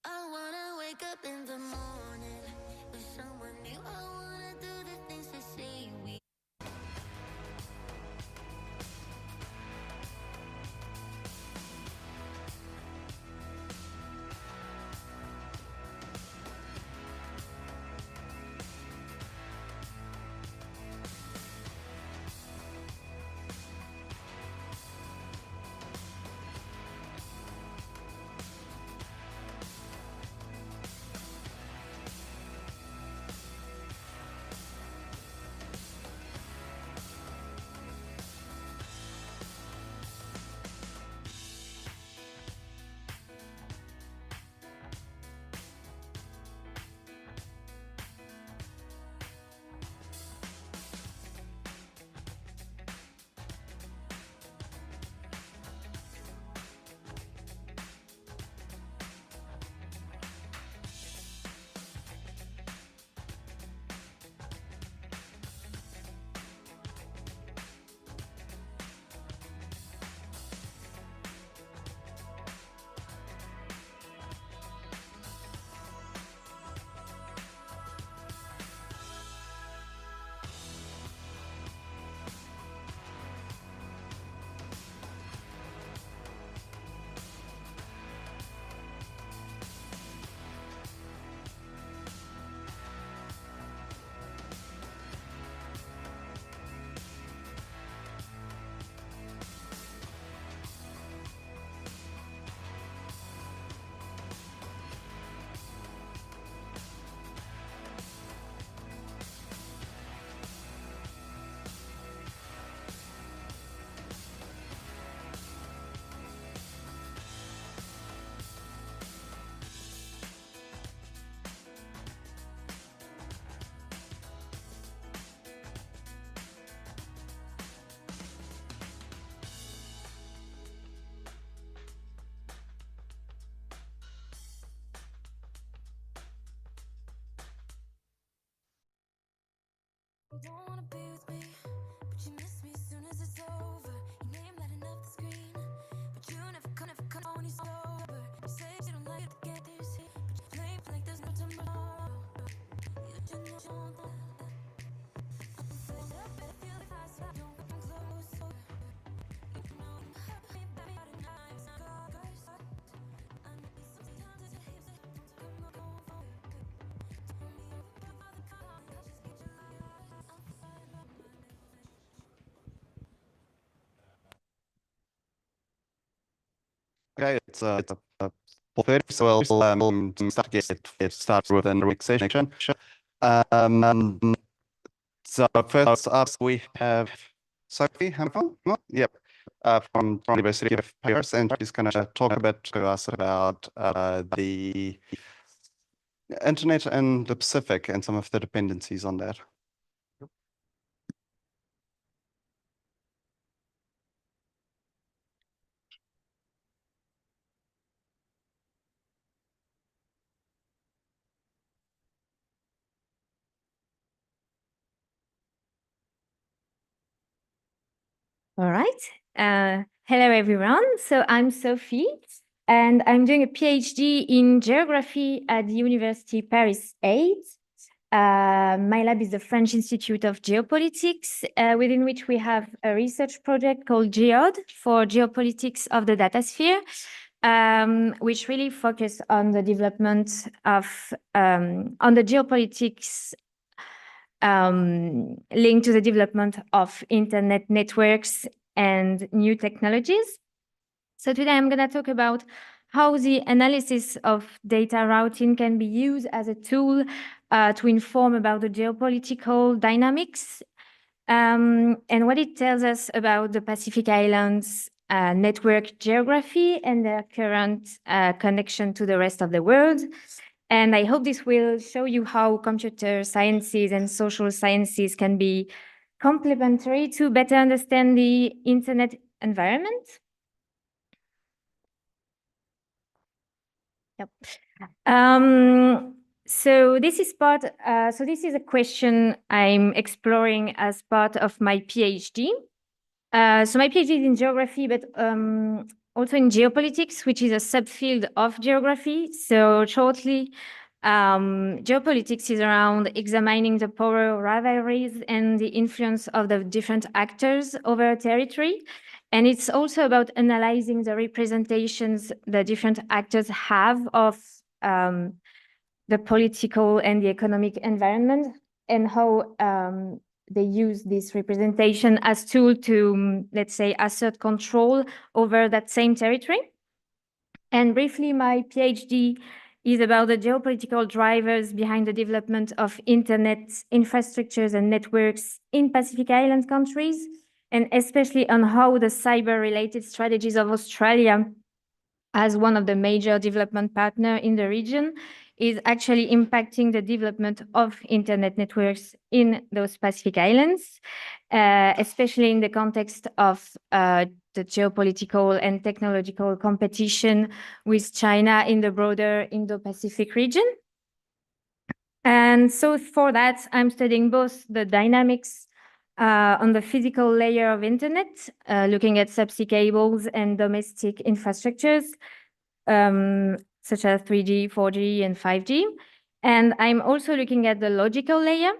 I wanna wake up in the morning with someone new. I wanna do the things they say we. You don't wanna be with me, but you miss me as soon as it's over. Your name lighting up the screen, but you never come when you're sober. You say you don't like to get this hit, but you play like there's no tomorrow. You just know you want that. I'm feeling up, I feel like I don't come closer. You know I'm happy, baby, but tonight it's not good. I know sometimes it's a hip, don't go for it. Turn me over, put all the car, I'll just get your life. Okay, it's 4:30, so we'll start with an section. So first up, we have Sophie Hamilton. Yep, from University of Paris, and she's going to talk a bit to us about the internet and the Pacific and some of the dependencies on that. All right. Hello, everyone. So I'm Sophie, and I'm doing a PhD in geography at the University Paris 8. My lab is the French Institute of Geopolitics, within which we have a research project called GEOD for geopolitics of the data sphere. which really focus on the development of on the geopolitics linked to the development of internet networks and new technologies. So today I'm going to talk about how the analysis of data routing can be used as a tool to inform about the geopolitical dynamics and what it tells us about the Pacific Islands network geography and their current connection to the rest of the world. And I hope this will show you how computer sciences and social sciences can be complementary to better understand the internet environment. Yep. So this is this is a question I'm exploring as part of my PhD. So my PhD is in geography, but also in geopolitics, which is a subfield of geography. So shortly, geopolitics is around examining the power rivalries and the influence of the different actors over a territory. And it's also about analyzing the representations the different actors have of the political and the economic environment and how they use this representation as tool to, let's say, assert control over that same territory. And briefly, my PhD is about the geopolitical drivers behind the development of internet infrastructures and networks in Pacific Island countries, and especially on how the cyber-related strategies of Australia as one of the major development partners in the region is actually impacting the development of internet networks in those Pacific Islands, especially in the context of the geopolitical and technological competition with China in the broader Indo-Pacific region. And so for that, I'm studying both the dynamics on the physical layer of internet, looking at subsea cables and domestic infrastructures, such as 3G, 4G, and 5G. And I'm also looking at the logical layer.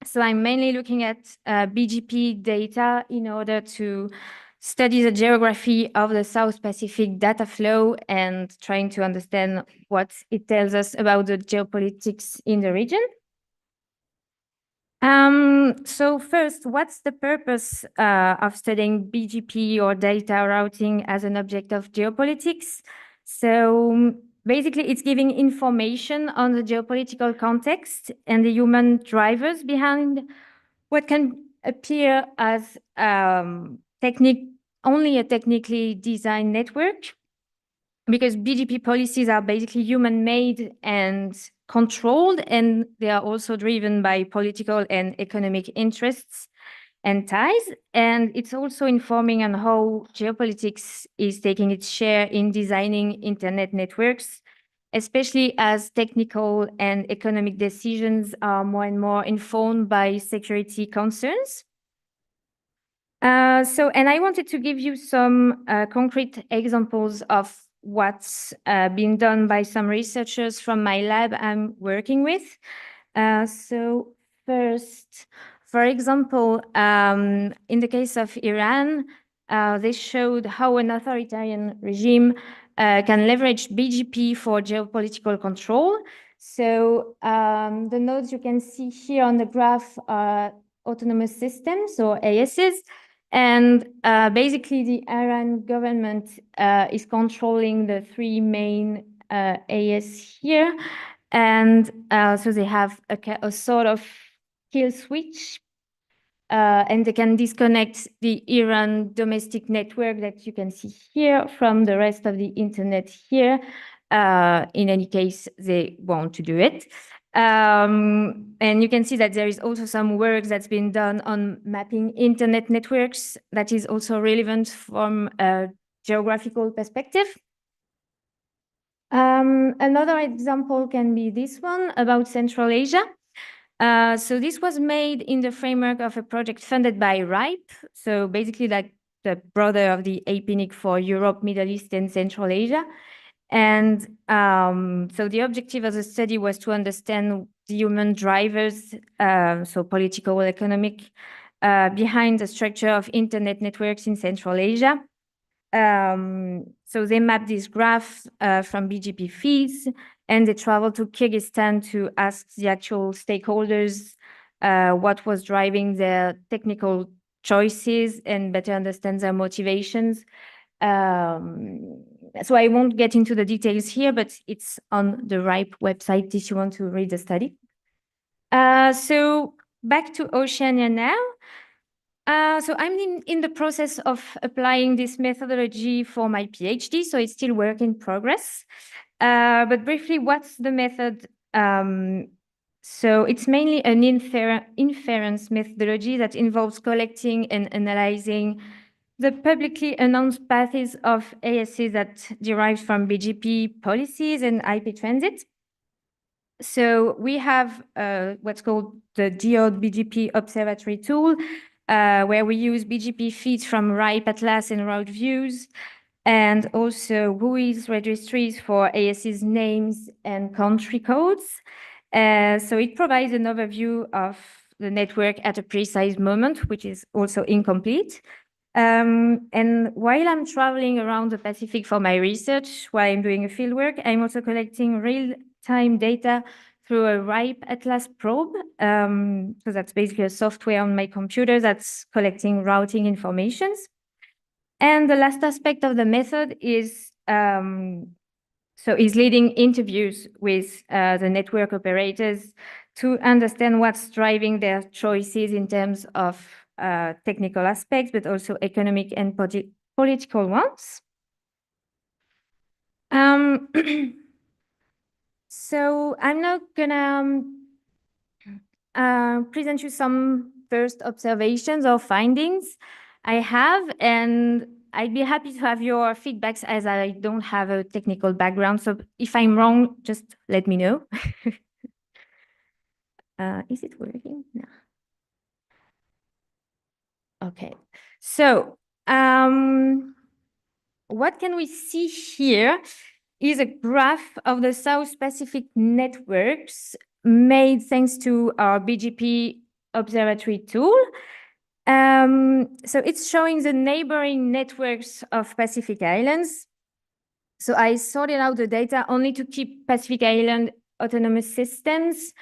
So I'm mainly looking at BGP data in order to study the geography of the South Pacific data flow and trying to understand what it tells us about the geopolitics in the region. So first, what's the purpose of studying BGP or data routing as an object of geopolitics? So basically, it's giving information on the geopolitical context and the human drivers behind what can appear as only a technically designed network, because BGP policies are basically human-made and controlled, and they are also driven by political and economic interests and ties. And it's also informing on how geopolitics is taking its share in designing internet networks, especially as technical and economic decisions are more and more informed by security concerns. And I wanted to give you some concrete examples of what's been done by some researchers from my lab I'm working with. So first, for example, in the case of Iran, they showed how an authoritarian regime can leverage BGP for geopolitical control. So the nodes you can see here on the graph are autonomous systems, or ASs. And basically, the Iran government is controlling the three main AS here. And so they have a sort of kill switch, and they can disconnect the Iran domestic network that you can see here from the rest of the internet here. In any case, they want to do it. And you can see that there is also some work that's been done on mapping internet networks that is also relevant from a geographical perspective. Another example can be this one about Central Asia. So this was made in the framework of a project funded by RIPE. So basically like the brother of the APNIC for Europe, Middle East, and Central Asia. And so the objective of the study was to understand the human drivers, so political, economic, behind the structure of internet networks in Central Asia. So they map this graph from BGP feeds, and they travel to Kyrgyzstan to ask the actual stakeholders what was driving their technical choices and better understand their motivations. So I won't get into the details here, but it's on the RIPE website if you want to read the study. So back to Oceania now. So I'm in the process of applying this methodology for my PhD, so it's still work in progress. But briefly, what's the method? So it's mainly an inference methodology that involves collecting and analyzing the publicly announced paths of ASCs that derive from BGP policies and IP transit. So we have what's called the DIOD BGP Observatory tool, where we use BGP feeds from RIPE Atlas and route views, and also WHOIS registries for ASC's names and country codes. So it provides an overview of the network at a precise moment, which is also incomplete. And while I'm traveling around the Pacific for my research, while I'm doing a fieldwork, I'm also collecting real-time data through a RIPE Atlas probe. So that's basically a software on my computer that's collecting routing informations. And the last aspect of the method is leading interviews with the network operators to understand what's driving their choices in terms of technical aspects, but also economic and political ones. So I'm now gonna present you some first observations or findings I have, and I'd be happy to have your feedbacks as I don't have a technical background. So if I'm wrong, just let me know. Is it working? No. Okay. So what can we see here is a graph of the South Pacific networks made thanks to our BGP observatory tool. So it's showing the neighboring networks of Pacific Islands. So I sorted out the data only to keep Pacific Island autonomous systems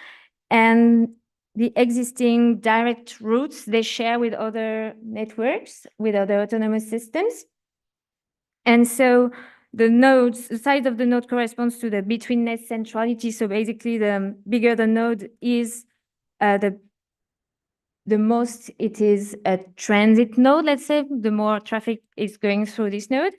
and the existing direct routes they share with other networks, with other autonomous systems. And so the nodes, the size of the node corresponds to the betweenness centrality. So basically, the bigger the node is, the most it is a transit node, let's say, the more traffic is going through this node.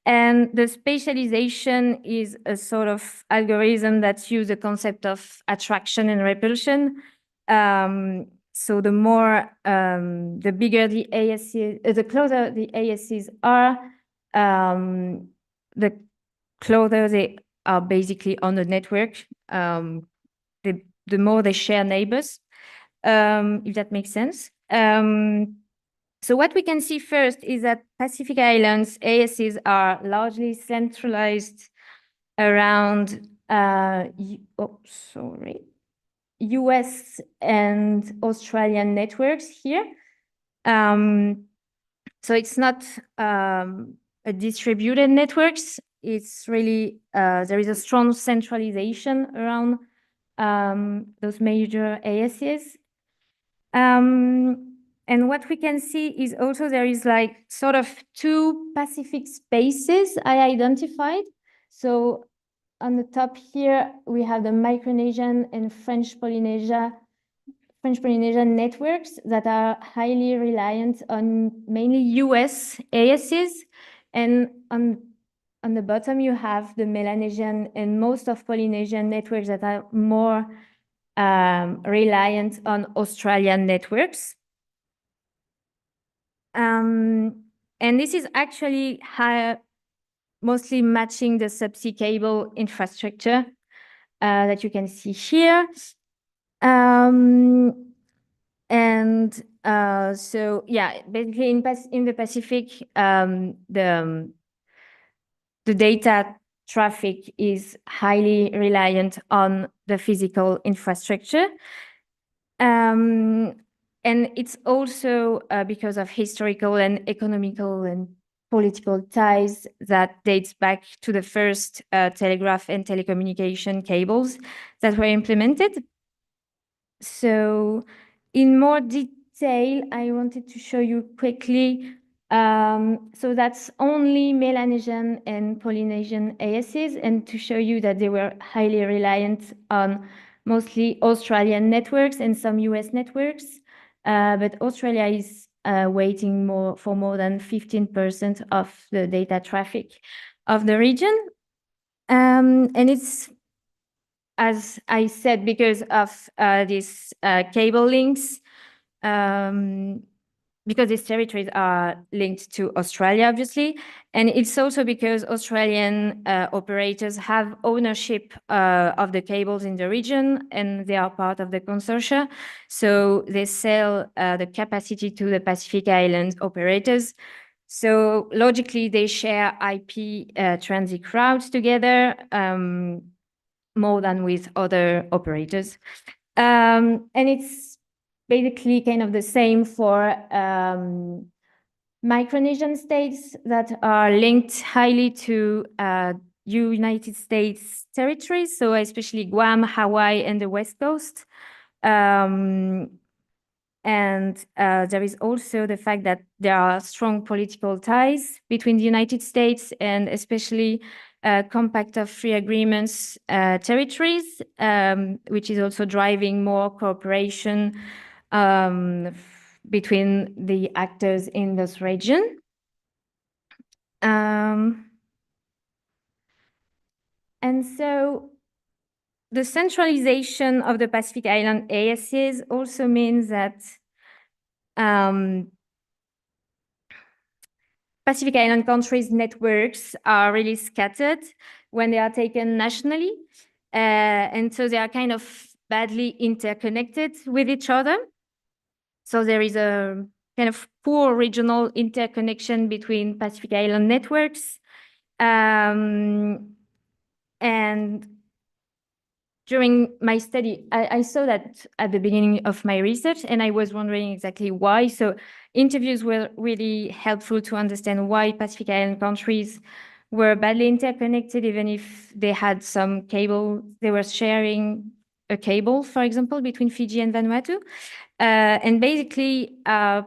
And the spatialization is a sort of algorithm that uses the concept of attraction and repulsion. So the more, the bigger the ASC, the closer the ASCs are, the closer they are basically on the network, the more they share neighbors, if that makes sense. So what we can see first is that Pacific Islands ASCs are largely centralized around US and Australian networks here. So it's not a distributed networks. It's really, there is a strong centralization around those major ASCs. And what we can see is also there is like sort of two Pacific spaces I identified. So on the top here, we have the Micronesian and French Polynesian networks that are highly reliant on mainly US ASCs. And on the bottom, you have the Melanesian and most of Polynesian networks that are more reliant on Australian networks. And this is actually mostly matching the subsea cable infrastructure that you can see here. And so, yeah, basically in the Pacific, the data traffic is highly reliant on the physical infrastructure. And it's also because of historical and economical and political ties that dates back to the first telegraph and telecommunication cables that were implemented. So in more detail, I wanted to show you quickly. So that's only Melanesian and Polynesian ASs, and to show you that they were highly reliant on mostly Australian networks and some US networks. But Australia is waiting for more than 15% of the data traffic of the region. And it's, as I said, because of these cable links, because these territories are linked to Australia, obviously. And it's also because Australian operators have ownership of the cables in the region, and they are part of the consortia. So they sell the capacity to the Pacific Island operators. So logically, they share IP transit routes together, more than with other operators. And it's basically kind of the same for Micronesian states that are linked highly to United States territories, so especially Guam, Hawaii, and the West Coast. And there is also the fact that there are strong political ties between the United States and especially Compact of Free Agreements territories, which is also driving more cooperation between the actors in this region. And so the centralization of the Pacific Island ASs also means that Pacific Island countries' networks are really scattered when they are taken nationally. And so they are kind of badly interconnected with each other. So there is a kind of poor regional interconnection between Pacific Island networks. And during my study, I saw that at the beginning of my research, and I was wondering exactly why. So interviews were really helpful to understand why Pacific Island countries were badly interconnected, even if they had some cable. They were sharing a cable, for example, between Fiji and Vanuatu. And basically,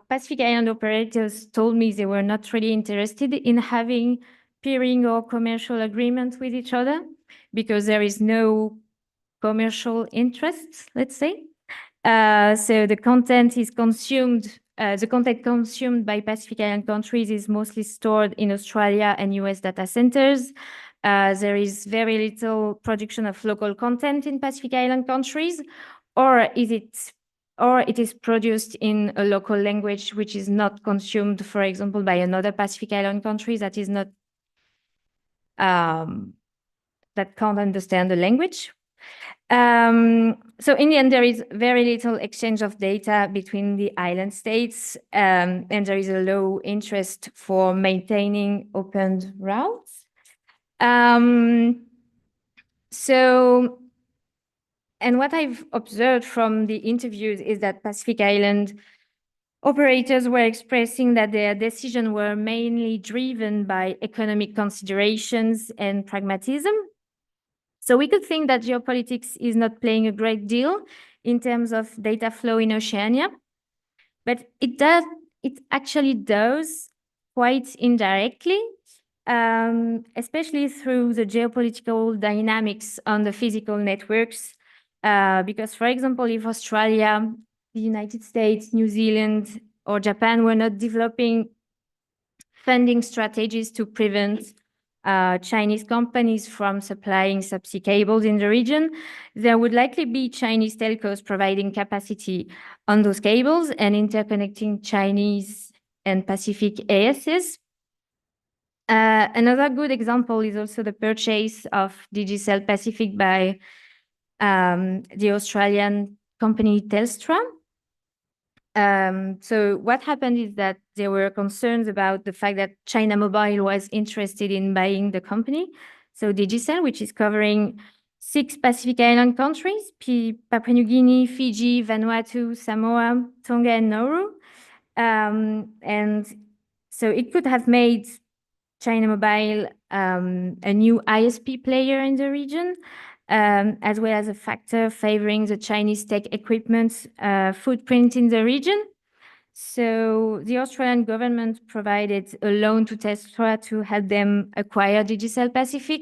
Pacific Island operators told me they were not really interested in having peering or commercial agreements with each other because there is no commercial interests, let's say. So the content is consumed, the content consumed by Pacific Island countries is mostly stored in Australia and US data centers. There is very little production of local content in Pacific Island countries, or it is produced in a local language which is not consumed, for example, by another Pacific Island country that is not that can't understand the language. So in the end, there is very little exchange of data between the island states, and there is a low interest for maintaining open routes. And what I've observed from the interviews is that Pacific Island operators were expressing that their decisions were mainly driven by economic considerations and pragmatism. So we could think that geopolitics is not playing a great deal in terms of data flow in Oceania, but it actually does quite indirectly, especially through the geopolitical dynamics on the physical networks. Because, for example, if Australia, the United States, New Zealand, or Japan were not developing funding strategies to prevent Chinese companies from supplying subsea cables in the region, there would likely be Chinese telcos providing capacity on those cables and interconnecting Chinese and Pacific ASs. Another good example is also the purchase of Digicel Pacific by the Australian company Telstra. So what happened is that there were concerns about the fact that China Mobile was interested in buying the company. So Digicel, which is covering 6 Pacific Island countries, Papua New Guinea, Fiji, Vanuatu, Samoa, Tonga, and Nauru. And so it could have made China Mobile, a new ISP player in the region, as well as a factor favoring the Chinese tech equipment footprint in the region. So the Australian government provided a loan to Telstra to help them acquire Digicel Pacific.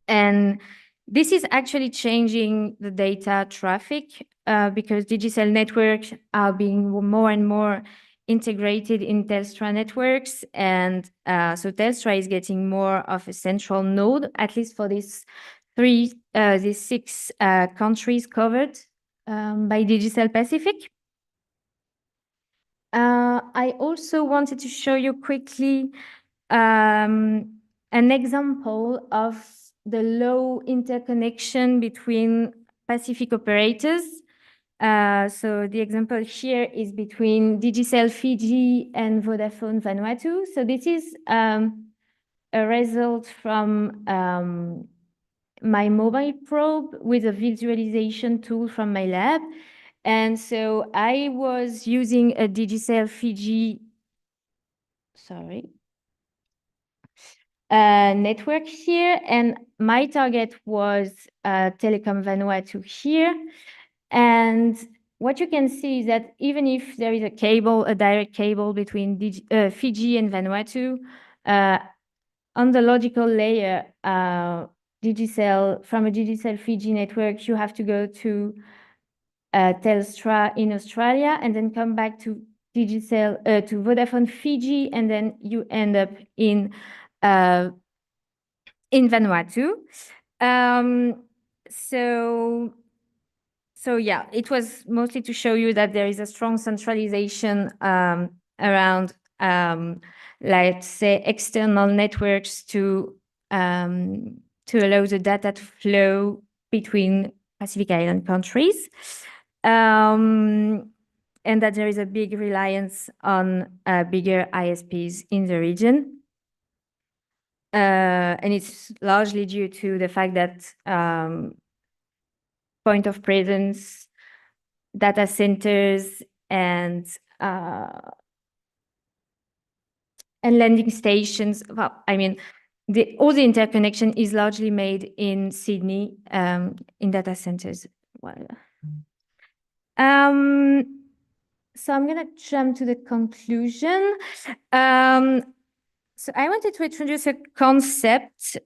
And this is actually changing the data traffic because Digicel networks are being more and more integrated in Telstra networks. And so Telstra is getting more of a central node, at least for these six countries covered by Digicel Pacific. I also wanted to show you quickly an example of the low interconnection between Pacific operators. So the example here is between Digicel Fiji and Vodafone Vanuatu. So this is a result from my mobile probe with a visualization tool from my lab. And so I was using a Digicel Fiji, network here, and my target was Telecom Vanuatu here. And what you can see is that even if there is a direct cable between Fiji and Vanuatu, on the logical layer, from a Digicel Fiji network, you have to go to Telstra in Australia and then come back to Digicel to Vodafone Fiji, and then you end up in Vanuatu. So yeah, it was mostly to show you that there is a strong centralization around, let's say, external networks to allow the data to flow between Pacific Island countries, and that there is a big reliance on bigger ISPs in the region. And it's largely due to the fact that point of presence, data centers, and landing stations. Well, I mean, all the interconnection is largely made in Sydney, in data centers. Well, so I'm gonna jump to the conclusion. So I wanted to introduce a concept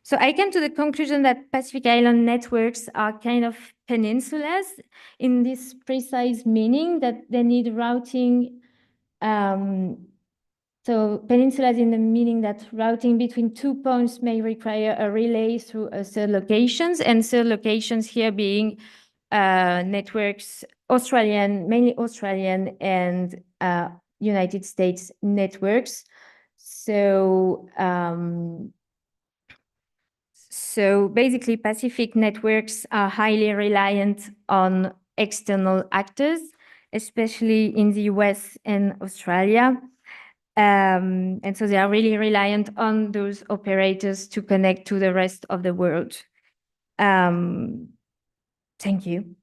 so I came to the conclusion that Pacific Island networks are kind of peninsulas in this precise meaning that they need routing. So peninsulas in the meaning that routing between 2 points may require a relay through third locations, and third locations here being networks, mainly Australian and United States networks. So basically Pacific networks are highly reliant on external actors, especially in the US and Australia. And so they are really reliant on those operators to connect to the rest of the world. Thank you.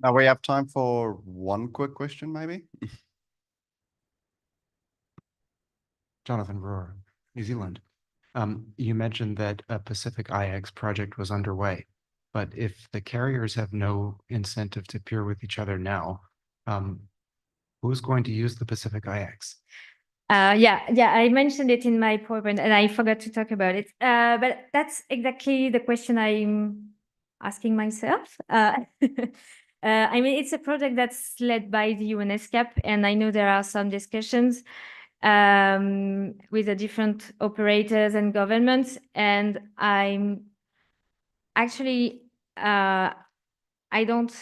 Now we have time for one quick question, maybe. Jonathan Brewer, New Zealand. You mentioned that a Pacific IX project was underway, but if the carriers have no incentive to peer with each other now, who's going to use the Pacific IX? Yeah, I mentioned it in my PowerPoint and I forgot to talk about it. But that's exactly the question I'm asking myself. I mean, it's a project that's led by the UNESCAP, and I know there are some discussions with the different operators and governments, and I'm actually, I don't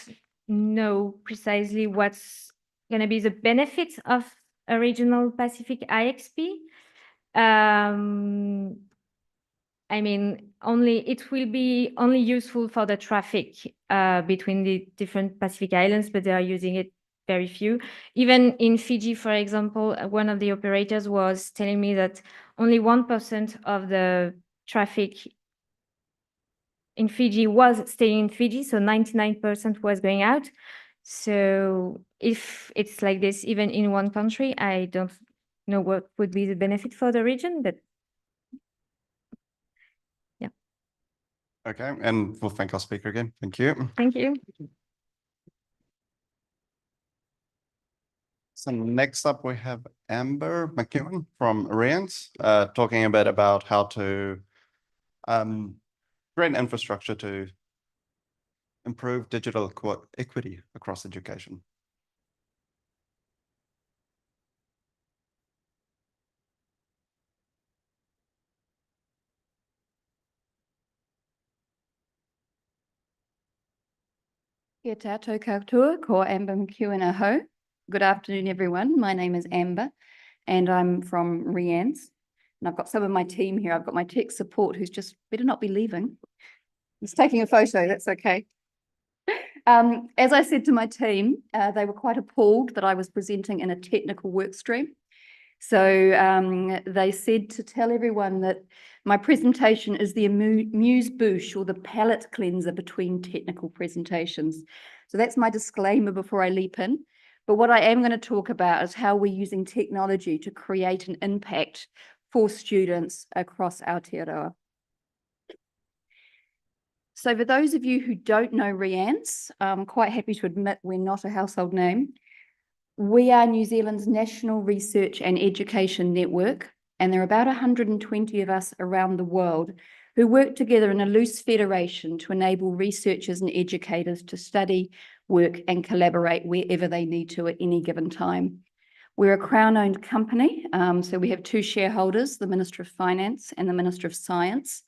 know precisely what's going to be the benefit of a regional Pacific IXP. I mean, it will be only useful for the traffic between the different Pacific Islands, but they are using it very few. Even in Fiji, for example, one of the operators was telling me that only 1% of the traffic in Fiji was staying in Fiji, so 99% was going out. So if it's like this, even in one country, I don't know what would be the benefit for the region, but yeah. Okay, and we'll thank our speaker again. Thank you. Thank you. So next up, we have Amber McEwen from Oriens, talking a bit about how to create an infrastructure to improve digital equity across education. Kia tātou koutou, ko Amber McEwen aho. Good afternoon, everyone. My name is Amber, and I'm from Rian's. And I've got some of my team here. I've got my tech support who's just better not be leaving. He's taking a photo, that's okay. As I said to my team, they were quite appalled that I was presenting in a technical work stream. So they said to tell everyone that my presentation is the amuse-bouche or the palate cleanser between technical presentations. So that's my disclaimer before I leap in. But what I am going to talk about is how we're using technology to create an impact for students across Aotearoa. So for those of you who don't know Rian's, I'm quite happy to admit we're not a household name. We are New Zealand's national research and education network, and there are about 120 of us around the world who work together in a loose federation to enable researchers and educators to study, work and collaborate wherever they need to at any given time. We're a Crown-owned company, so we have two shareholders, the Minister of Finance and the Minister of Science,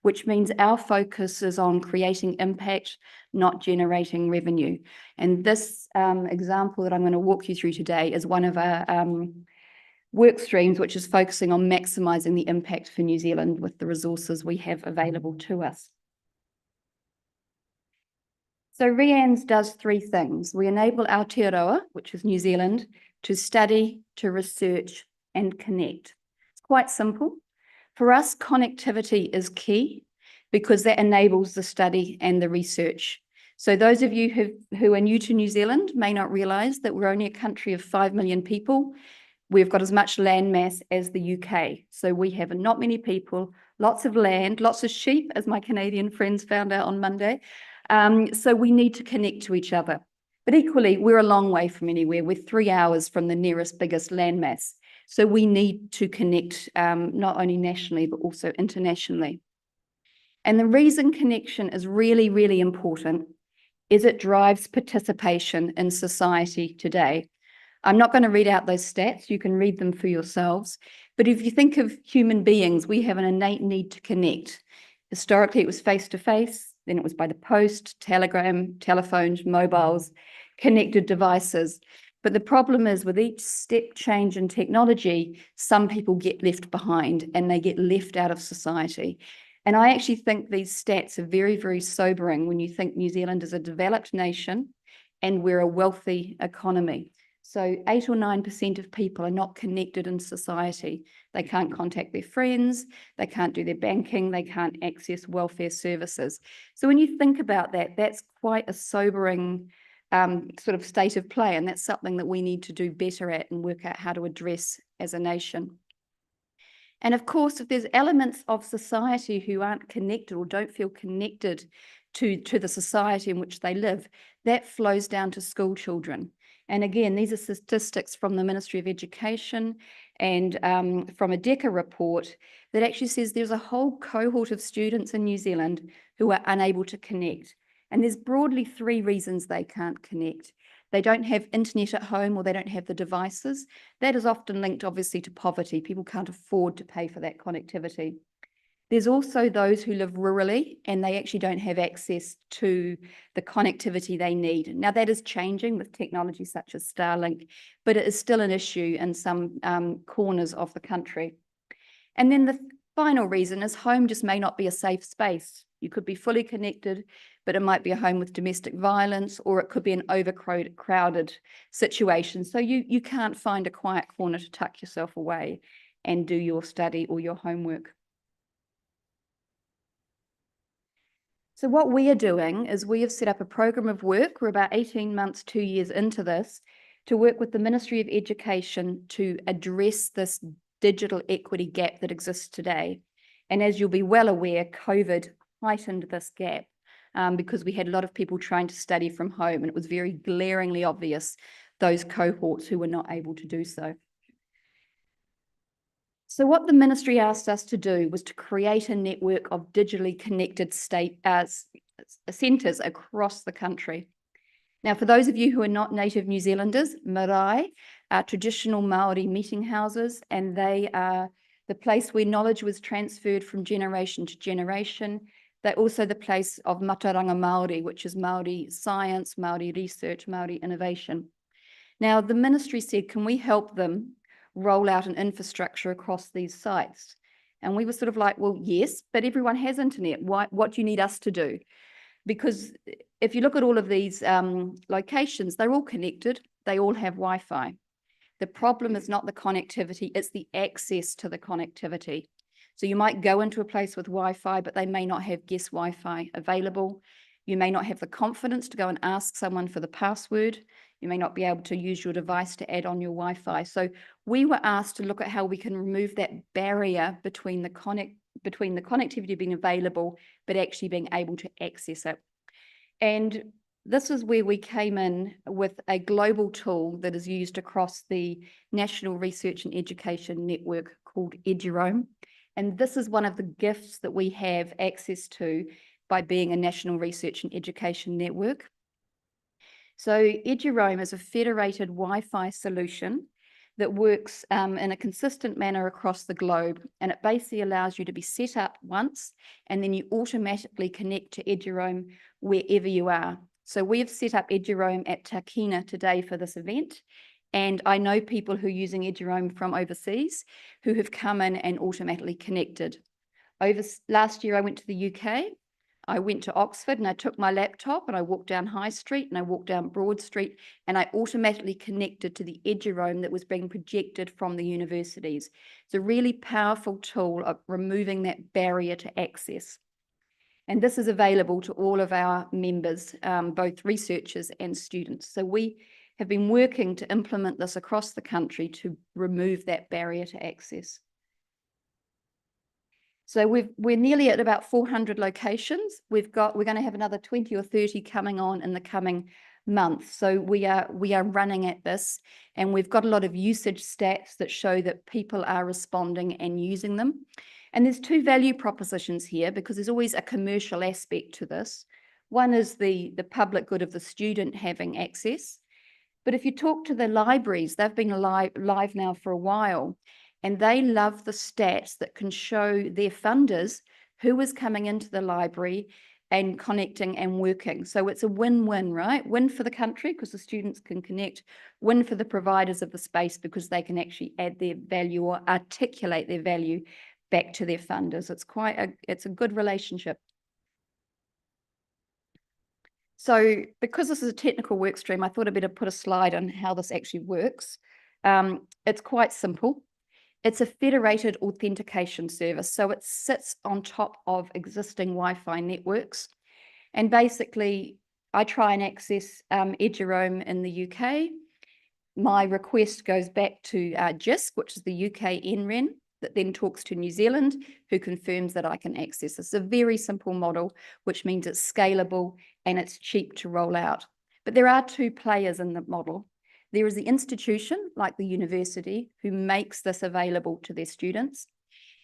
which means our focus is on creating impact, not generating revenue. And this example that I'm going to walk you through today is one of our work streams, which is focusing on maximising the impact for New Zealand with the resources we have available to us. So Rian's does three things. We enable Aotearoa, which is New Zealand, to study, to research and connect. It's quite simple. For us, connectivity is key because that enables the study and the research. So those of you who are new to New Zealand may not realise that we're only a country of 5 million people. We've got as much land mass as the UK. So we have not many people, lots of land, lots of sheep, as my Canadian friends found out on Monday. So we need to connect to each other. But equally, we're a long way from anywhere. We're 3 hours from the nearest biggest landmass. So we need to connect not only nationally, but also internationally. And the reason connection is really, really important is it drives participation in society today. I'm not going to read out those stats. You can read them for yourselves. But if you think of human beings, we have an innate need to connect. Historically, it was face-to-face. Then it was by the post, telegram, telephones, mobiles, connected devices. But the problem is with each step change in technology, some people get left behind and they get left out of society. And I actually think these stats are very, very sobering when you think New Zealand is a developed nation and we're a wealthy economy. So 8 or 9% of people are not connected in society. They can't contact their friends, they can't do their banking, they can't access welfare services. So when you think about that, that's quite a sobering sort of state of play, and that's something that we need to do better at and work out how to address as a nation. And of course, if there's elements of society who aren't connected or don't feel connected to the society in which they live, that flows down to school children. And again, these are statistics from the Ministry of Education and from a DECA report that actually says there's a whole cohort of students in New Zealand who are unable to connect. And there's broadly 3 reasons they can't connect. They don't have internet at home or they don't have the devices. That is often linked obviously to poverty. People can't afford to pay for that connectivity. There's also those who live rurally and they actually don't have access to the connectivity they need. Now that is changing with technology such as Starlink, but it is still an issue in some corners of the country. And then the final reason is home just may not be a safe space. You could be fully connected, but it might be a home with domestic violence, or it could be an overcrowded situation. So you can't find a quiet corner to tuck yourself away and do your study or your homework. So what we are doing is we have set up a program of work. We're about 18 months, 2 years into this, to work with the Ministry of Education to address this digital equity gap that exists today. And as you'll be well aware, COVID heightened this gap because we had a lot of people trying to study from home, and it was very glaringly obvious those cohorts who were not able to do so. So what the ministry asked us to do was to create a network of digitally connected centres across the country. Now, for those of you who are not native New Zealanders, marae are traditional Māori meeting houses, and they are the place where knowledge was transferred from generation to generation. They're also the place of mataranga Māori, which is Māori science, Māori research, Māori innovation. Now, the ministry said, can we help them roll out an infrastructure across these sites? And we were sort of like, well, yes, but everyone has internet. What do you need us to do? Because if you look at all of these locations, they're all connected. They all have Wi-Fi. The problem is not the connectivity, it's the access to the connectivity. So you might go into a place with Wi-Fi, but they may not have guest Wi-Fi available. You may not have the confidence to go and ask someone for the password. You may not be able to use your device to add on your Wi-Fi. So we were asked to look at how we can remove that barrier between the connectivity being available, but actually being able to access it. And this is where we came in with a global tool that is used across the National Research and Education Network called Eduroam. And this is one of the gifts that we have access to by being a National Research and Education Network. So Eduroam is a federated Wi-Fi solution that works in a consistent manner across the globe. And it basically allows you to be set up once, and then you automatically connect to Eduroam wherever you are. So we have set up Eduroam at Tākina today for this event. And I know people who are using Eduroam from overseas who have come in and automatically connected. Last year, I went to the UK. I went to Oxford and I took my laptop and I walked down High Street and I walked down Broad Street, and I automatically connected to the Eduroam that was being projected from the universities. It's a really powerful tool of removing that barrier to access. And this is available to all of our members, both researchers and students. So we have been working to implement this across the country to remove that barrier to access. So we're nearly at about 400 locations. We're going to have another 20 or 30 coming on in the coming month. So we are running at this, and we've got a lot of usage stats that show that people are responding and using them. And there's two value propositions here, because there's always a commercial aspect to this. One is the public good of the student having access. But if you talk to the libraries, they've been live now for a while, and they love the stats that can show their funders who is coming into the library and connecting and working. So it's a win-win, right? Win for the country because the students can connect, win for the providers of the space because they can actually add their value or articulate their value back to their funders. It's a good relationship. So because this is a technical work stream, I thought I'd better put a slide on how this actually works. It's quite simple. It's a federated authentication service. So it sits on top of existing Wi-Fi networks. And basically, I try and access Eduroam in the UK. My request goes back to JISC, which is the UK NREN, that then talks to New Zealand, who confirms that I can access. It's a very simple model, which means it's scalable and it's cheap to roll out. But there are two players in the model. There is the institution, like the university, who makes this available to their students.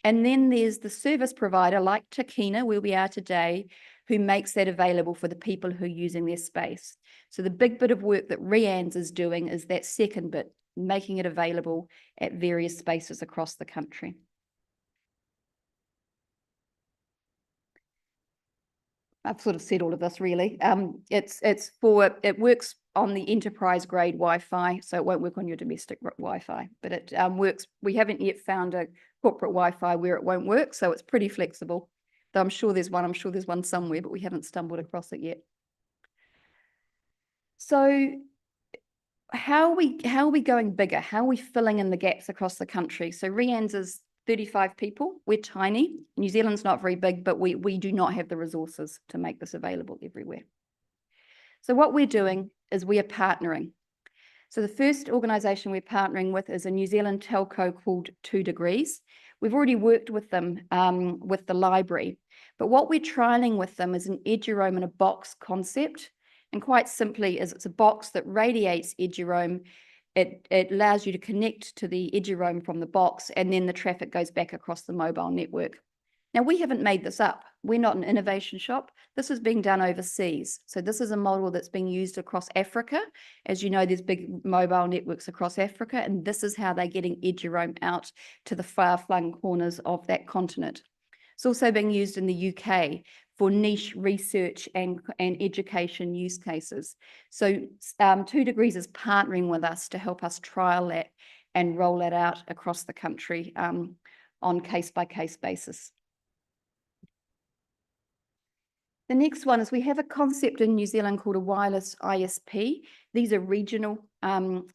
And then there's the service provider, like Tākina, where we are today, who makes that available for the people who are using their space. So the big bit of work that Rhian's is doing is that second bit, making it available at various spaces across the country. I've sort of said all of this really. It works on the enterprise grade Wi-Fi, so it won't work on your domestic Wi-Fi, but it works. We haven't yet found a corporate Wi-Fi where it won't work, so it's pretty flexible. Though I'm sure there's one somewhere, but we haven't stumbled across it yet. So how are we going bigger? How are we filling in the gaps across the country? So Rhian's is 35 people. We're tiny. New Zealand's not very big, but we do not have the resources to make this available everywhere. So what we're doing is we are partnering. So the first organisation we're partnering with is a New Zealand telco called 2 Degrees. We've already worked with them with the library, but what we're trialling with them is an Eduroam in a box concept. And quite simply is it's a box that radiates Eduroam. It allows you to connect to the Eduroam from the box, and then the traffic goes back across the mobile network. Now, we haven't made this up. We're not an innovation shop. This is being done overseas. So this is a model that's being used across Africa. As you know, there's big mobile networks across Africa, and this is how they're getting Eduroam out to the far-flung corners of that continent. It's also being used in the UK for niche research and education use cases. So 2 Degrees is partnering with us to help us trial that and roll that out across the country on case-by-case basis. The next one is we have a concept in New Zealand called a wireless ISP. These are regional ISPs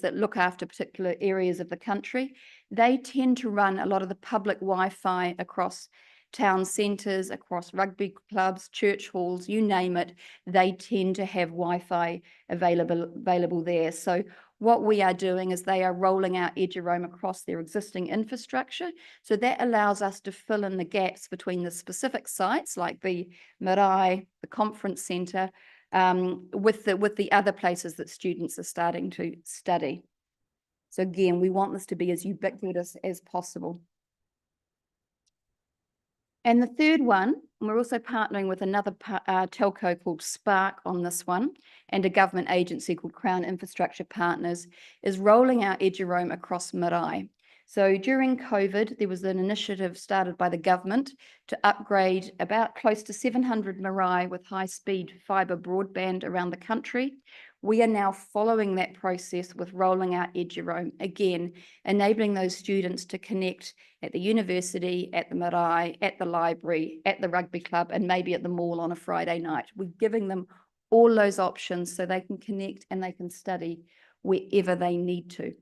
that look after particular areas of the country. They tend to run a lot of the public Wi-Fi across town centres, across rugby clubs, church halls, you name it. They tend to have Wi-Fi available there. So what we are doing is they are rolling out Eduroam across their existing infrastructure. So that allows us to fill in the gaps between the specific sites like the marae, the conference centre, with the other places that students are starting to study. So again, we want this to be as ubiquitous as possible. And the third one, and we're also partnering with another telco called Spark on this one, and a government agency called Crown Infrastructure Partners, is rolling out Eduroam across marae. So during COVID, there was an initiative started by the government to upgrade about close to 700 marae with high-speed fibre broadband around the country. We are now following that process with rolling out Eduroam, again, enabling those students to connect at the university, at the marae, at the library, at the rugby club, and maybe at the mall on a Friday night. We're giving them all those options so they can connect and they can study wherever they need to.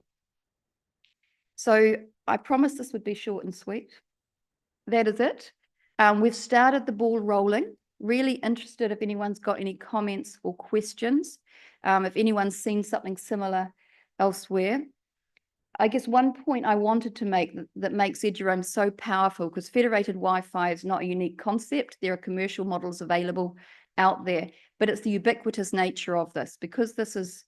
So I promised this would be short and sweet. That is it. We've started the ball rolling. Really interested if anyone's got any comments or questions. If anyone's seen something similar elsewhere. I guess one point I wanted to make that makes Eduroam so powerful, because federated Wi-Fi is not a unique concept. There are commercial models available out there, but it's the ubiquitous nature of this, because this is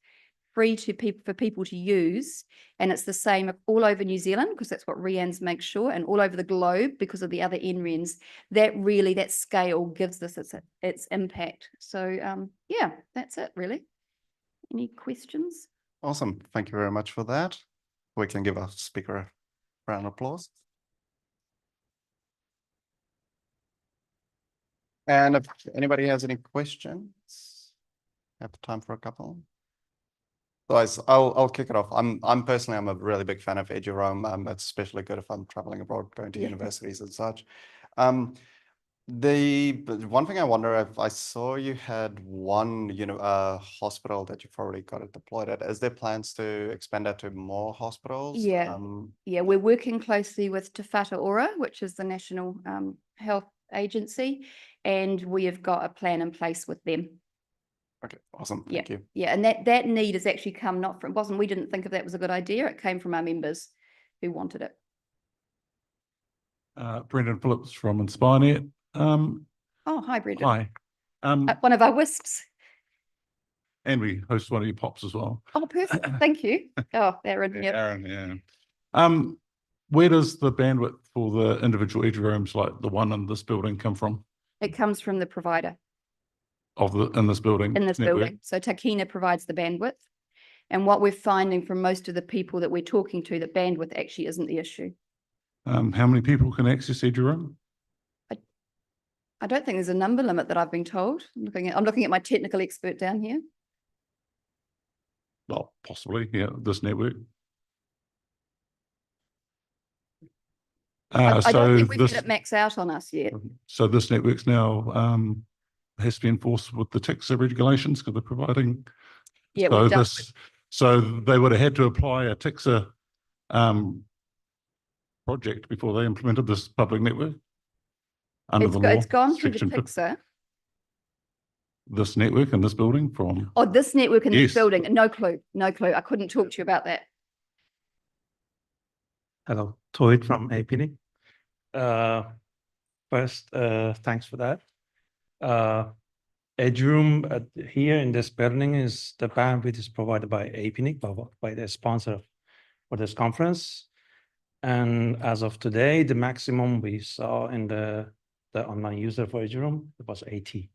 free for people to use, and it's the same all over New Zealand, because that's what REANZ makes sure, and all over the globe because of the other NRENs. That scale gives this its impact. So yeah, that's it really. Any questions? Awesome. Thank you very much for that. We can give our speaker a round of applause. And if anybody has any questions, have time for a couple. Otherwise, I'll kick it off. I'm a really big fan of Eduroam. It's especially good if I'm traveling abroad, going to universities and such. The one thing I wonder, if I saw you had one, hospital that you've already got it deployed at. Is there plans to expand that to more hospitals? Yeah, we're working closely with Te Whatu Ora, which is the National Health Agency, and we have got a plan in place with them. Okay, awesome. Thank you. Yeah, and that need has actually come not from we didn't think of that was a good idea. It came from our members who wanted it. Brendan Phillips from Inspirenet. Oh, hi, Brendan. Hi. One of our WISPs. And we host one of your pops as well. Oh, perfect. Thank you. Oh, Aaron. Yep. Aaron, yeah. Where does the bandwidth for the individual Eduroams, like the one in this building, come from? It comes from the provider. In this building? In this building. So Takina provides the bandwidth. And what we're finding from most of the people that we're talking to, that bandwidth actually isn't the issue. How many people can access Eduroam? I don't think there's a number limit that I've been told. I'm looking at my technical expert down here. Well, possibly, yeah, this network. I don't think we've had it max out on us yet. So this network's now has to be enforced with the TICSA regulations, because they're providing. Yeah. So they would have had to apply a TICSA project before they implemented this public network? Under the law? It's gone through the Section 50. PIXA. This network in this building from, Oh, this network in this Yes. building, no clue, no clue. I couldn't talk to you about that. Hello, Toit from APD. First, thanks for that. Edge room here in this building is the bandwidth is provided by APNIC, by the sponsor for this conference. And as of today, the maximum we saw in the online user for Edge room, it was 80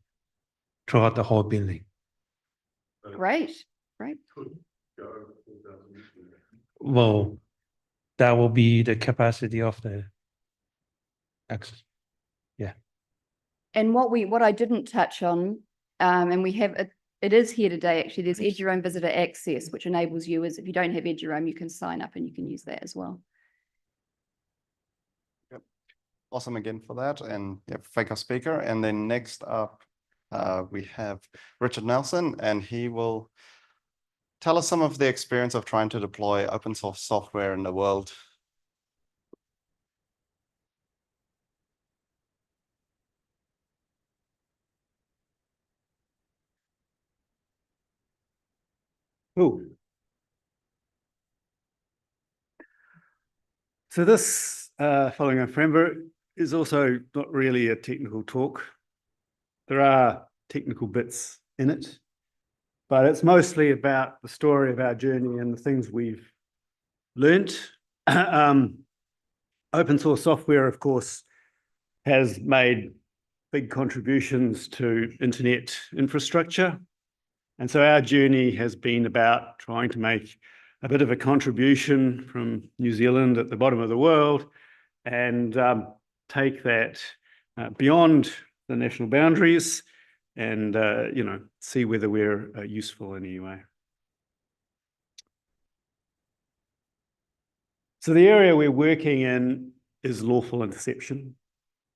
throughout the whole building. Great, great. Well, that will be the capacity of the access. And what I didn't touch on, and we have, it is here today, actually, there's Eduroam Visitor Access, which enables you, if you don't have Eduroam, you can sign up and you can use that as well. Awesome again for that, and yeah, thank our speaker. And then next up, we have Richard Nelson, and he will tell us some of the experience of trying to deploy open source software in the world. Cool. So this, following on framework, is also not really a technical talk. There are technical bits in it, but it's mostly about the story of our journey and the things we've learnt. Open source software, of course, has made big contributions to internet infrastructure. And so our journey has been about trying to make a bit of a contribution from New Zealand at the bottom of the world and take that beyond the national boundaries and, see whether we're useful in any way. So the area we're working in is lawful interception.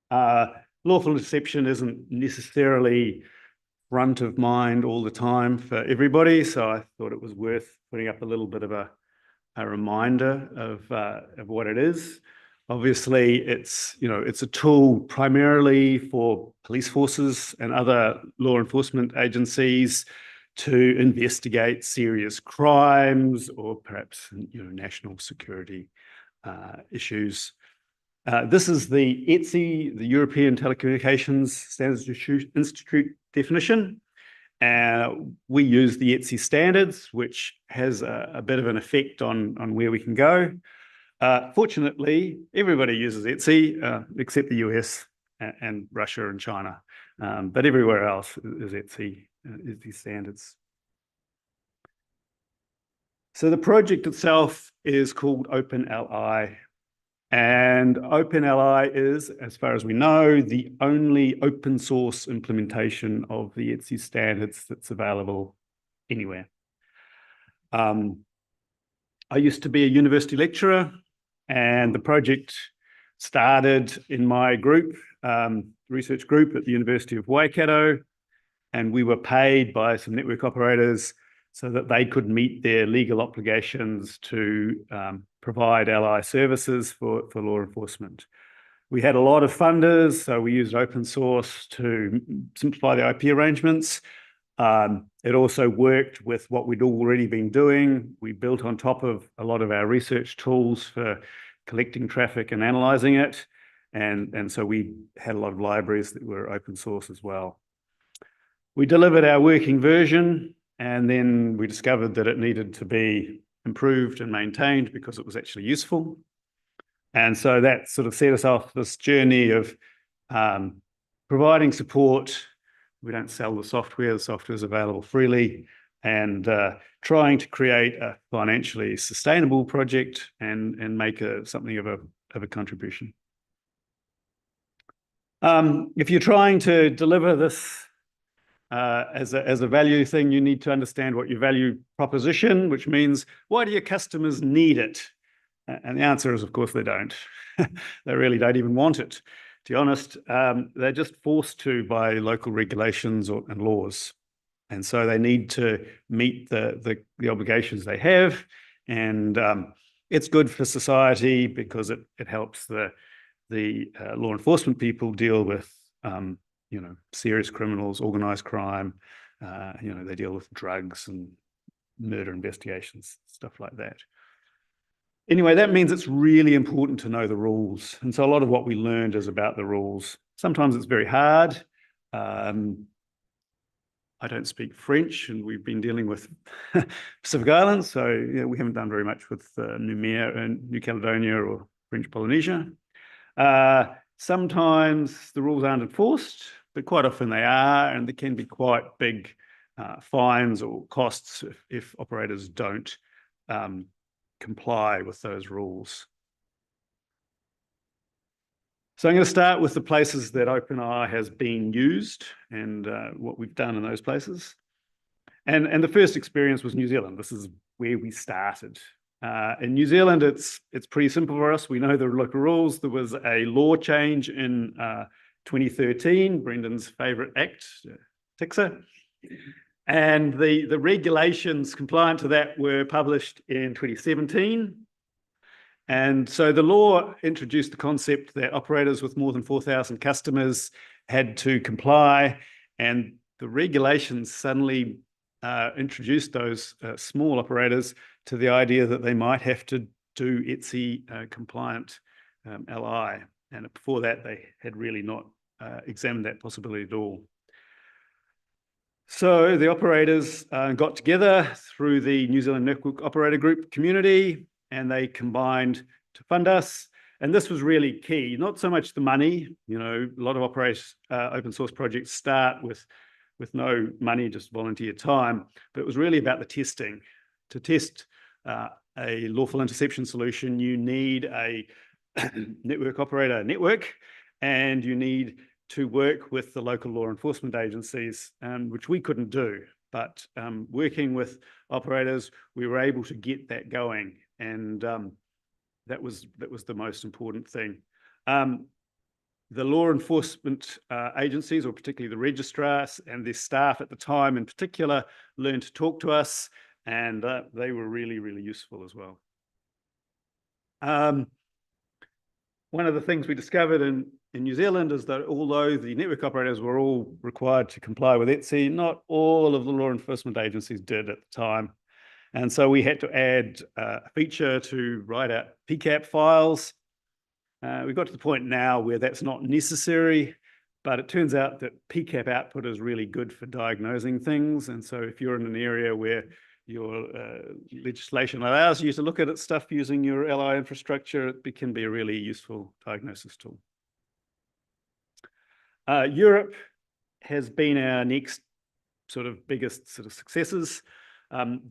Lawful interception isn't necessarily front of mind all the time for everybody, so I thought it was worth putting up a little bit of a reminder of what it is. Obviously, it's a tool primarily for police forces and other law enforcement agencies to investigate serious crimes or perhaps national security issues. This is the ETSI, the European Telecommunications Standards Institute definition. We use the ETSI standards, which has a bit of an effect on where we can go. Fortunately, everybody uses ETSI except the US and Russia and China, but everywhere else is ETSI, is these standards. So the project itself is called OpenLI. And OpenLI is, as far as we know, the only open source implementation of the ETSI standards that's available anywhere. I used to be a university lecturer, and the project started in my group, research group at the University of Waikato, and we were paid by some network operators so that they could meet their legal obligations to provide LI services for law enforcement. We had a lot of funders, so we used open source to simplify the IP arrangements. It also worked with what we'd already been doing. We built on top of a lot of our research tools for collecting traffic and analyzing it. And so we had a lot of libraries that were open source as well. We delivered our working version, and then we discovered that it needed to be improved and maintained because it was actually useful. And so that sort of set us off this journey of providing support. We don't sell the software is available freely, and trying to create a financially sustainable project and make something of a contribution. If you're trying to deliver this as a value thing, you need to understand what your value proposition, which means why do your customers need it? And the answer is, of course, they don't. They really don't even want it. To be honest, they're just forced to by local regulations and laws. And so they need to meet the obligations they have. And It's good for society because it helps the law enforcement people deal with, you know, serious criminals, organized crime. You know, they deal with drugs and murder investigations, stuff like that. Anyway, that means it's really important to know the rules. And so a lot of what we learned is about the rules. Sometimes it's very hard. I don't speak French, and we've been dealing with Pacific Islands, so yeah, we haven't done very much with Nouméa and New Caledonia or French Polynesia. Sometimes the rules aren't enforced, but quite often they are, and there can be quite big fines or costs if operators don't comply with those rules. So I'm going to start with the places that OpenAI has been used and what we've done in those places. And the first experience was New Zealand. This is where we started. In New Zealand, it's pretty simple for us. We know the local rules. There was a law change in 2013, Brendan's favourite act, TICSA. And the regulations compliant to that were published in 2017. And so the law introduced the concept that operators with more than 4,000 customers had to comply, and the regulations suddenly introduced those small operators to the idea that they might have to do ETSI compliant LI. And before that, they had really not examined that possibility at all. So the operators got together through the New Zealand Network Operator Group community, and they combined to fund us. And this was really key, not so much the money. You know, a lot of open source projects start with no money, just volunteer time, but it was really about the testing. To test a lawful interception solution, you need a network operator network, and you need to work with the local law enforcement agencies, which we couldn't do. But working with operators, we were able to get that going. And that was the most important thing. The law enforcement agencies, or particularly the registrars and their staff at the time in particular, learned to talk to us, and they were really, really useful as well. One of the things we discovered in New Zealand is that although the network operators were all required to comply with ETSI, not all of the law enforcement agencies did at the time. And so we had to add a feature to write out PCAP files. We've got to the point now where that's not necessary, but it turns out that PCAP output is really good for diagnosing things. And so if you're in an area where your legislation allows you to look at stuff using your LI infrastructure, it can be a really useful diagnosis tool. Europe has been our next sort of biggest sort of successes.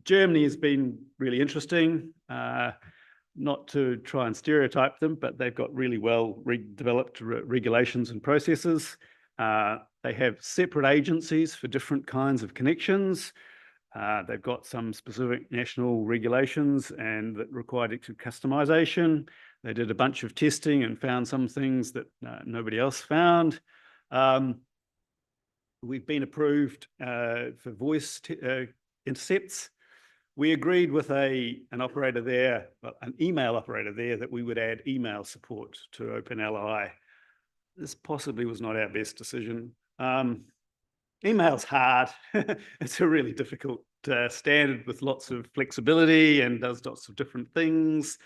Germany has been really interesting, not to try and stereotype them, but they've got really well developed regulations and processes. They have separate agencies for different kinds of connections. They've got some specific national regulations and that required extra customization. They did a bunch of testing and found some things that nobody else found. We've been approved for voice intercepts. We agreed with an operator there, an email operator there, that we would add email support to OpenLI. This possibly was not our best decision. Email's hard. It's a really difficult standard with lots of flexibility and does lots of different things.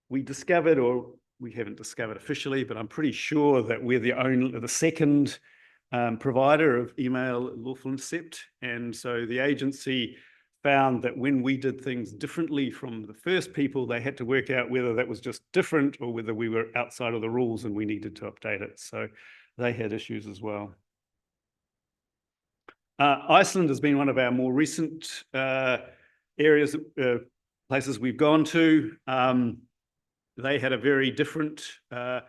We discovered, or we haven't discovered officially, but I'm pretty sure that we're the second provider of email lawful intercept. And so the agency found that when we did things differently from the first people, they had to work out whether that was just different or whether we were outside of the rules and we needed to update it. So they had issues as well. Iceland has been one of our more recent areas, places we've gone to. They had a very different, it's a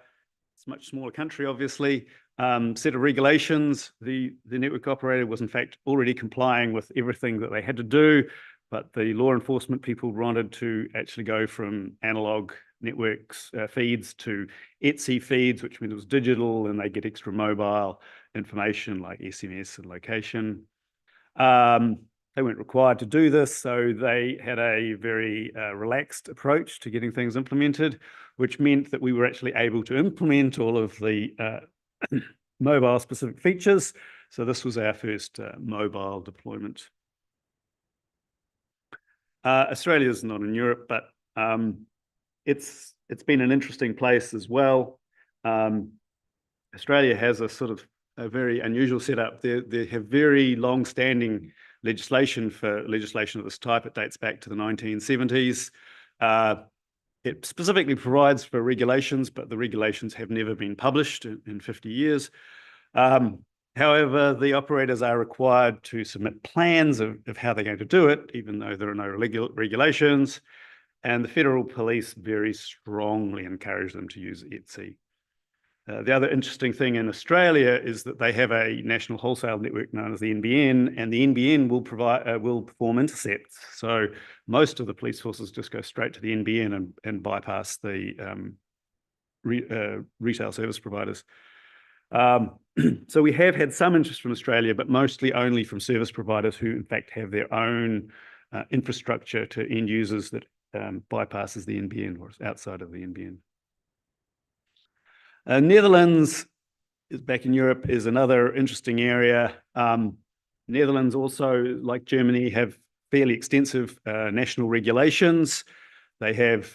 much smaller country, obviously, set of regulations. The network operator was in fact already complying with everything that they had to do, but the law enforcement people wanted to actually go from analog networks feeds to ETSI feeds, which means it was digital, and they get extra mobile information like SMS and location. they weren't required to do this, so they had a very relaxed approach to getting things implemented, which meant that we were actually able to implement all of the mobile specific features. So this was our first mobile deployment. Australia is not in Europe, but it's been an interesting place as well. Australia has a sort of a very unusual setup. They have very long-standing legislation for legislation of this type. It dates back to the 1970s. It specifically provides for regulations, but the regulations have never been published in 50 years. However, the operators are required to submit plans of how they're going to do it, even though there are no regulations. And the federal police very strongly encourage them to use ETSI. The other interesting thing in Australia is that they have a national wholesale network known as the NBN, and the NBN will perform intercepts. So most of the police forces just go straight to the NBN and bypass the retail service providers. So we have had some interest from Australia, but mostly only from service providers who in fact have their own infrastructure to end users that bypasses the NBN or is outside of the NBN. Netherlands is back in Europe is another interesting area. Netherlands also, like Germany, have fairly extensive national regulations. They have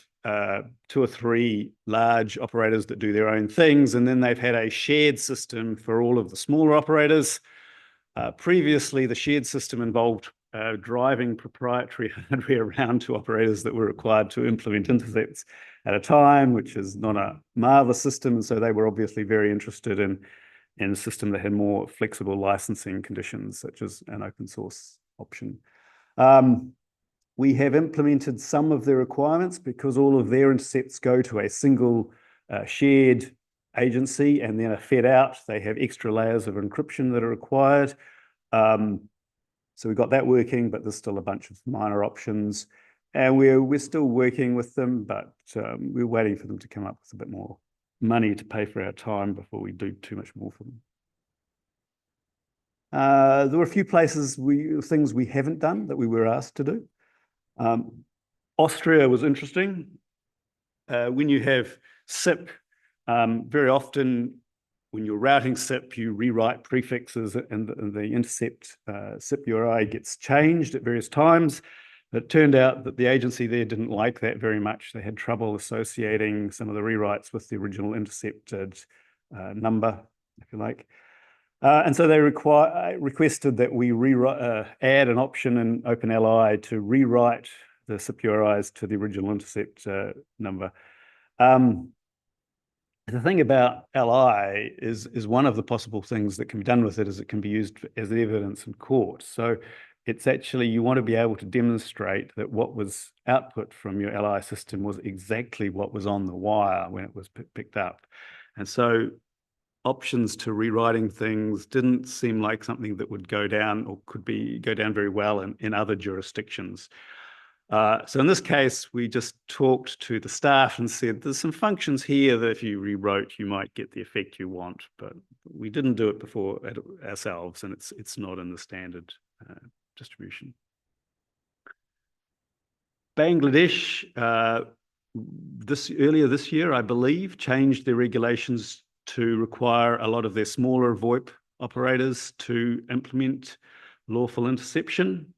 2 or 3 large operators that do their own things, and then they've had a shared system for all of the smaller operators. Previously, the shared system involved driving proprietary hardware around to operators that were required to implement intercepts at a time, which is not a marvelous system. And so they were obviously very interested in a system that had more flexible licensing conditions, such as an open source option. We have implemented some of the requirements because all of their intercepts go to a single shared agency and then are fed out. They have extra layers of encryption that are required. So we've got that working, but there's still a bunch of minor options. And we're still working with them, but we're waiting for them to come up with a bit more money to pay for our time before we do too much more for them. There were a few things we haven't done that we were asked to do. Austria was interesting. When you have SIP, very often when you're routing SIP, you rewrite prefixes and the intercept SIP URI gets changed at various times. But it turned out that the agency there didn't like that very much. They had trouble associating some of the rewrites with the original intercepted number, if you like. And so they requested that we add an option in OpenLI to rewrite the SIP URIs to the original intercept number. The thing about LI is one of the possible things that can be done with it is it can be used as evidence in court. So it's actually, you want to be able to demonstrate that what was output from your LI system was exactly what was on the wire when it was picked up. And so options to rewriting things didn't seem like something that would go down or could go down very well in other jurisdictions. So in this case, we just talked to the staff and said, there's some functions here that if you rewrote, you might get the effect you want, but we didn't do it before ourselves, and it's not in the standard distribution. Bangladesh, earlier this year, I believe, changed their regulations to require a lot of their smaller VoIP operators to implement lawful interception.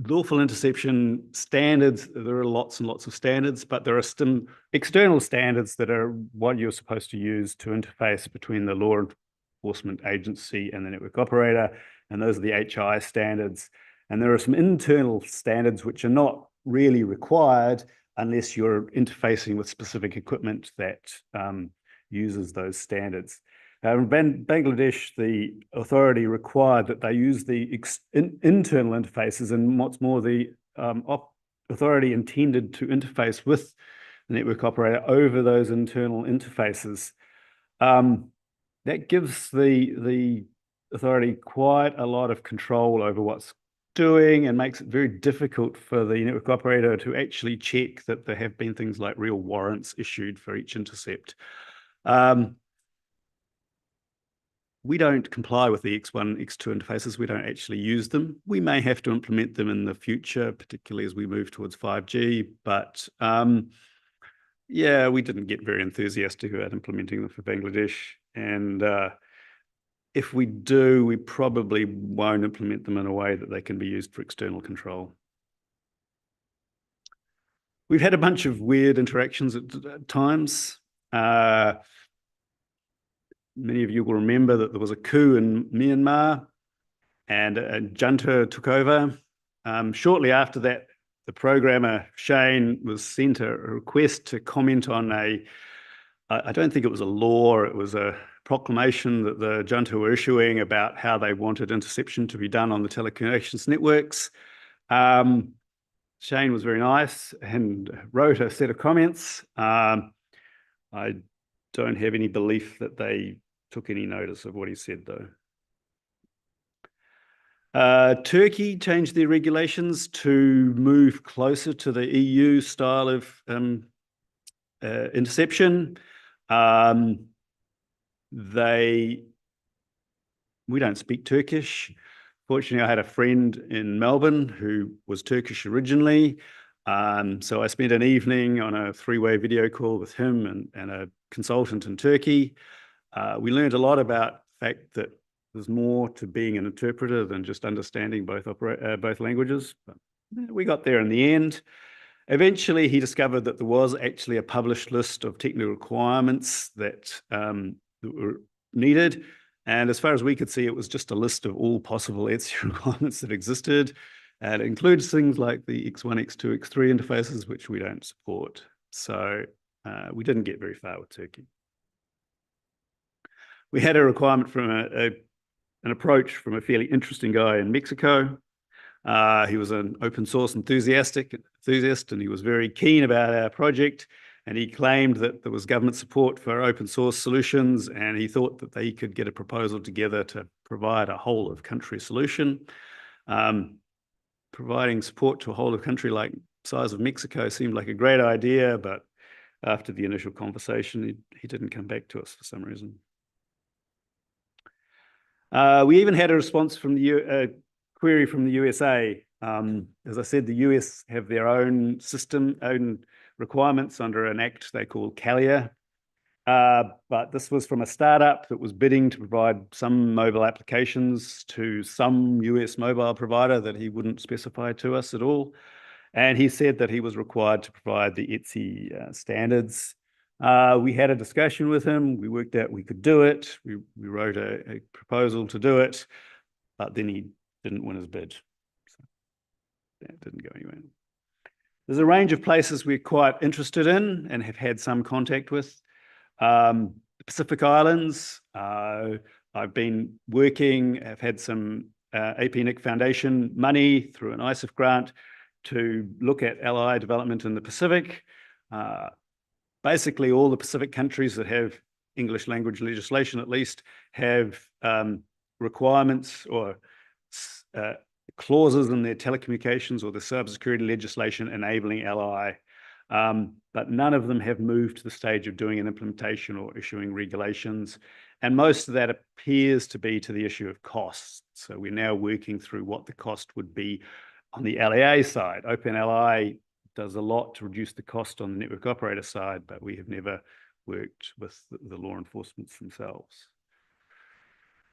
Lawful interception standards, there are lots and lots of standards, but there are some external standards that are what you're supposed to use to interface between the law enforcement agency and the network operator, and those are the HI standards. And there are some internal standards which are not really required unless you're interfacing with specific equipment that uses those standards. In Bangladesh, the authority required that they use the internal interfaces, and what's more, the authority intended to interface with the network operator over those internal interfaces. That gives the authority quite a lot of control over what's doing and makes it very difficult for the network operator to actually check that there have been things like real warrants issued for each intercept. we don't comply with the X1, X2 interfaces. We don't actually use them. We may have to implement them in the future, particularly as we move towards 5G. But yeah, we didn't get very enthusiastic about implementing them for Bangladesh. And if we do, we probably won't implement them in a way that they can be used for external control. We've had a bunch of weird interactions at times. Many of you will remember that there was a coup in Myanmar and a junta took over. Shortly after that, the programmer, Shane, was sent a request to comment on I don't think it was a law, it was a proclamation that the junta were issuing about how they wanted interception to be done on the telecommunications networks. Shane was very nice and wrote a set of comments. I don't have any belief that they took any notice of what he said, though. Turkey changed their regulations to move closer to the EU style of interception. We don't speak Turkish. Fortunately, I had a friend in Melbourne who was Turkish originally. So I spent an evening on a three-way video call with him and a consultant in Turkey. We learned a lot about the fact that there's more to being an interpreter than just understanding both languages. But we got there in the end. Eventually, he discovered that there was actually a published list of technical requirements that were needed. And as far as we could see, it was just a list of all possible ETSI requirements that existed. And it includes things like the X1, X2, X3 interfaces, which we don't support. So we didn't get very far with Turkey. We had a requirement from an approach from a fairly interesting guy in Mexico. He was an open source enthusiast, and he was very keen about our project. And he claimed that there was government support for open source solutions, and he thought that they could get a proposal together to provide a whole of country solution. Providing support to a whole of country like size of Mexico seemed like a great idea, but after the initial conversation, he didn't come back to us for some reason. We even had a response from the query from the USA. As I said, the US have their own system, own requirements under an act they call CALIA. But this was from a startup that was bidding to provide some mobile applications to some US mobile provider that he wouldn't specify to us at all. And he said that he was required to provide the ETSI standards. We had a discussion with him. We worked out we could do it. We wrote a proposal to do it, but then he didn't win his bid. So that didn't go anywhere. There's a range of places we're quite interested in and have had some contact with. The Pacific Islands, I've been working, I've had some APNIC Foundation money through an ISIF grant to look at ally development in the Pacific. Basically, all the Pacific countries that have English language legislation, at least, have requirements or clauses in their telecommunications or the cybersecurity legislation enabling ally. But none of them have moved to the stage of doing an implementation or issuing regulations. And most of that appears to be to the issue of costs. So we're now working through what the cost would be on the LAA side. OpenLI does a lot to reduce the cost on the network operator side, but we have never worked with the law enforcement themselves.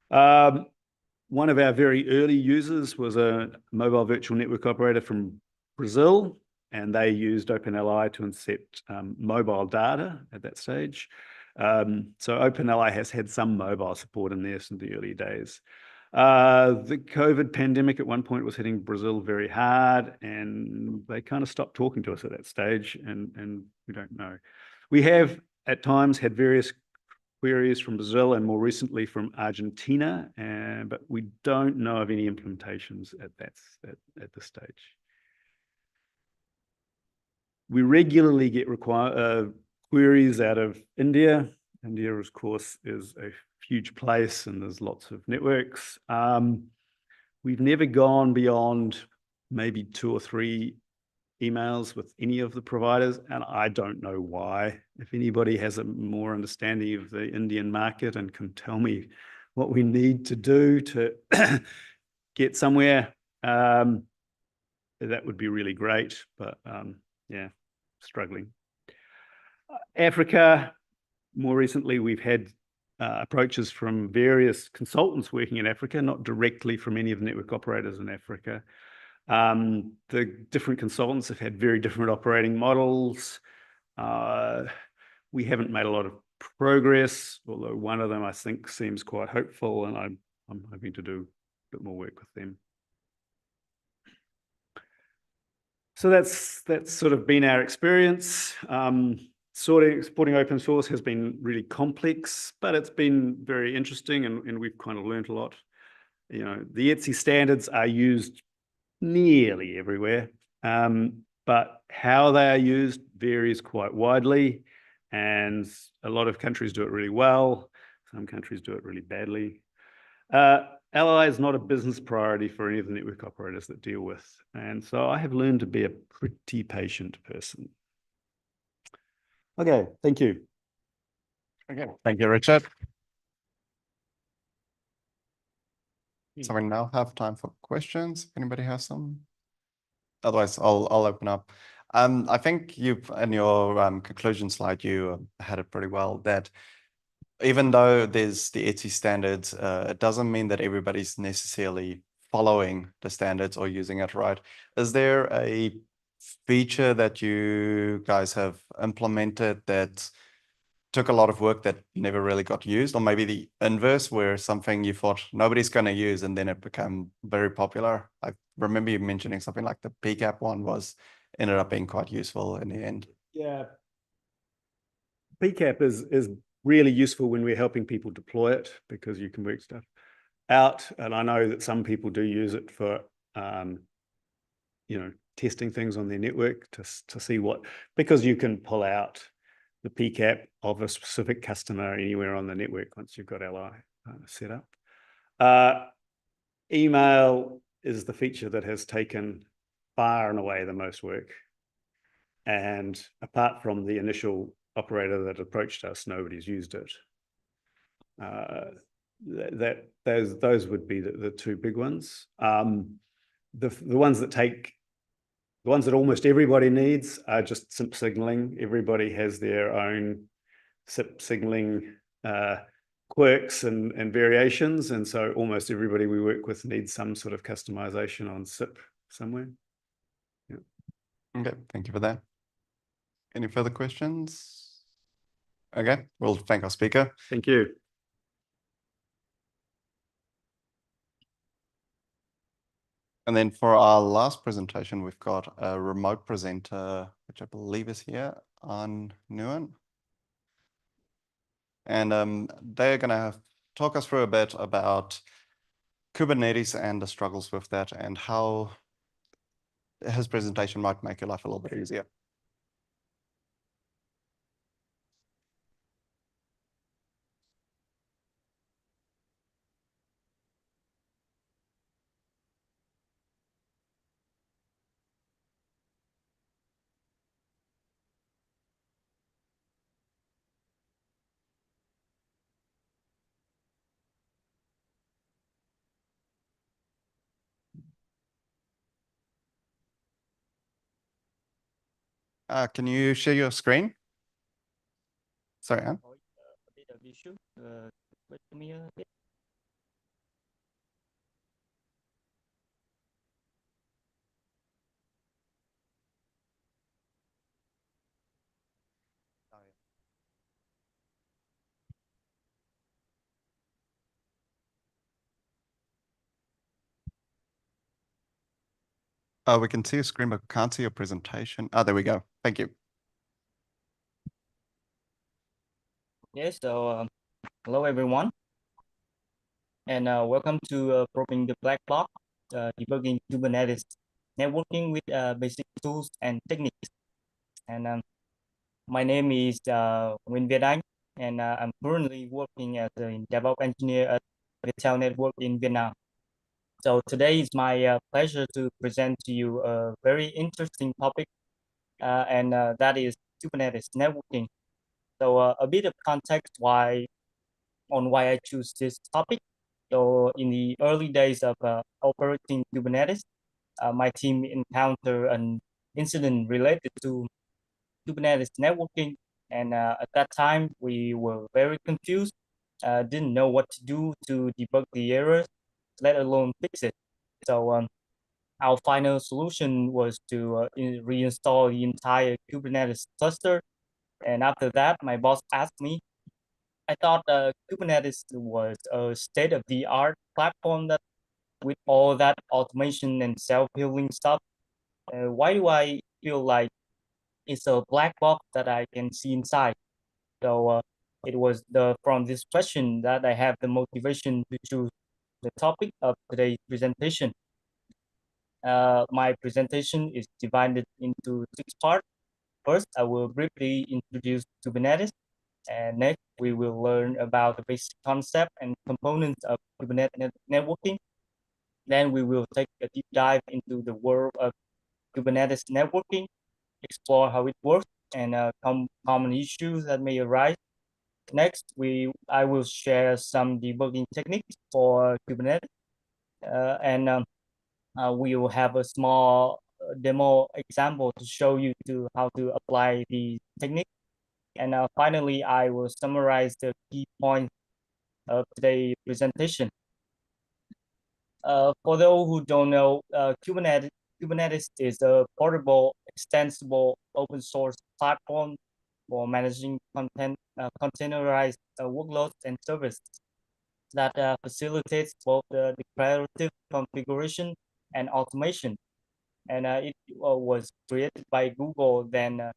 One of our very early users was a mobile virtual network operator from Brazil, and they used OpenLI to intercept mobile data at that stage. So OpenLI has had some mobile support in there since the early days. The COVID pandemic at one point was hitting Brazil very hard, and they kind of stopped talking to us at that stage, and we don't know. We have at times had various queries from Brazil and more recently from Argentina, but we don't know of any implementations at this stage. We regularly get queries out of India. India, of course, is a huge place and there's lots of networks. We've never gone beyond maybe 2 or 3 emails with any of the providers, and I don't know why. If anybody has a more understanding of the Indian market and can tell me what we need to do to get somewhere, that would be really great. But yeah, struggling. Africa, more recently, we've had approaches from various consultants working in Africa, not directly from any of the network operators in Africa. The different consultants have had very different operating models. We haven't made a lot of progress, although one of them I think seems quite hopeful, and I'm hoping to do a bit more work with them. So that's sort of been our experience. Supporting open source has been really complex, but it's been very interesting, and we've kind of learned a lot. You know, the ETSI standards are used nearly everywhere, but how they are used varies quite widely, and a lot of countries do it really well. Some countries do it really badly. LI is not a business priority for any of the network operators that deal with, and so I have learned to be a pretty patient person. Okay, thank you. Okay, thank you, Richard. So we now have time for questions. If anybody has some? Otherwise, I'll open up. I think you've, in your conclusion slide, you had it pretty well, that even though there's the ETSI standards, it doesn't mean that everybody's necessarily following the standards or using it right. Is there a feature that you guys have implemented that took a lot of work that never really got used, or maybe the inverse, where something you thought nobody's going to use and then it became very popular? I remember you mentioning something like the PCAP one ended up being quite useful in the end. Yeah, PCAP is really useful when we're helping people deploy it, because you can work stuff out, and I know that some people do use it for you know, testing things on their network to see what, because you can pull out the PCAP of a specific customer anywhere on the network once you've got LI set up. Email is the feature that has taken far and away the most work, and apart from the initial operator that approached us, nobody's used it. Those would be the two big ones. The ones that almost everybody needs are just SIP signaling. Everybody has their own SIP signaling quirks and variations, and so almost everybody we work with needs some sort of customization on SIP somewhere. Yeah. Okay, thank you for that. Any further questions? Okay, we'll thank our speaker. Thank you. And then for our last presentation, we've got a remote presenter, which I believe is here, on Nguyen. And they're going to talk us through a bit about Kubernetes and the struggles with that, and how his presentation might make your life a little bit easier. Can you share your screen? Sorry, Anne. We can see your screen, but can't see your presentation. There we go. Thank you. Yes, so hello everyone, and welcome to Probing the Black Box, debugging Kubernetes, networking with basic tools and techniques. And my name is Nguyen Việt Anh, and I'm currently working as a DevOps engineer at Viettel Network in Vietnam. So today is my pleasure to present to you a very interesting topic, and that is Kubernetes networking. So a bit of context why on why I choose this topic. So in the early days of operating Kubernetes, my team encountered an incident related to Kubernetes networking. And at that time, we were very confused, didn't know what to do to debug the errors, let alone fix it. So our final solution was to reinstall the entire Kubernetes cluster. And after that, my boss asked me, I thought Kubernetes was a state-of-the-art platform that with all that automation and self-healing stuff, why do I feel like it's a black box that I can see inside? So it was from this question that I have the motivation to choose the topic of today's presentation. My presentation is divided into 6 parts. First, I will briefly introduce Kubernetes, and next we will learn about the basic concept and components of Kubernetes networking. Then we will take a deep dive into the world of Kubernetes networking, explore how it works and common issues that may arise. Next, I will share some debugging techniques for Kubernetes, and we will have a small demo example to show you how to apply the technique. And finally, I will summarize the key points of today's presentation. For those who don't know, Kubernetes is a portable, extensible, open source platform for managing containerized workloads and services that facilitates both the declarative configuration and automation. And it was created by Google, then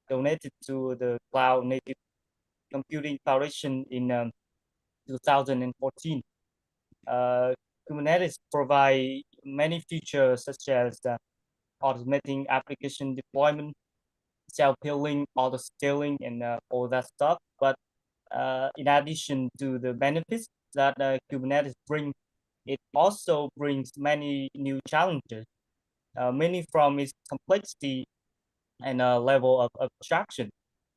donated to the Cloud Native Computing Foundation in 2014. Kubernetes provide many features such as automating application deployment, self-healing, auto-scaling, and all that stuff. But in addition to the benefits that Kubernetes brings, it also brings many new challenges, many from its complexity and level of abstraction.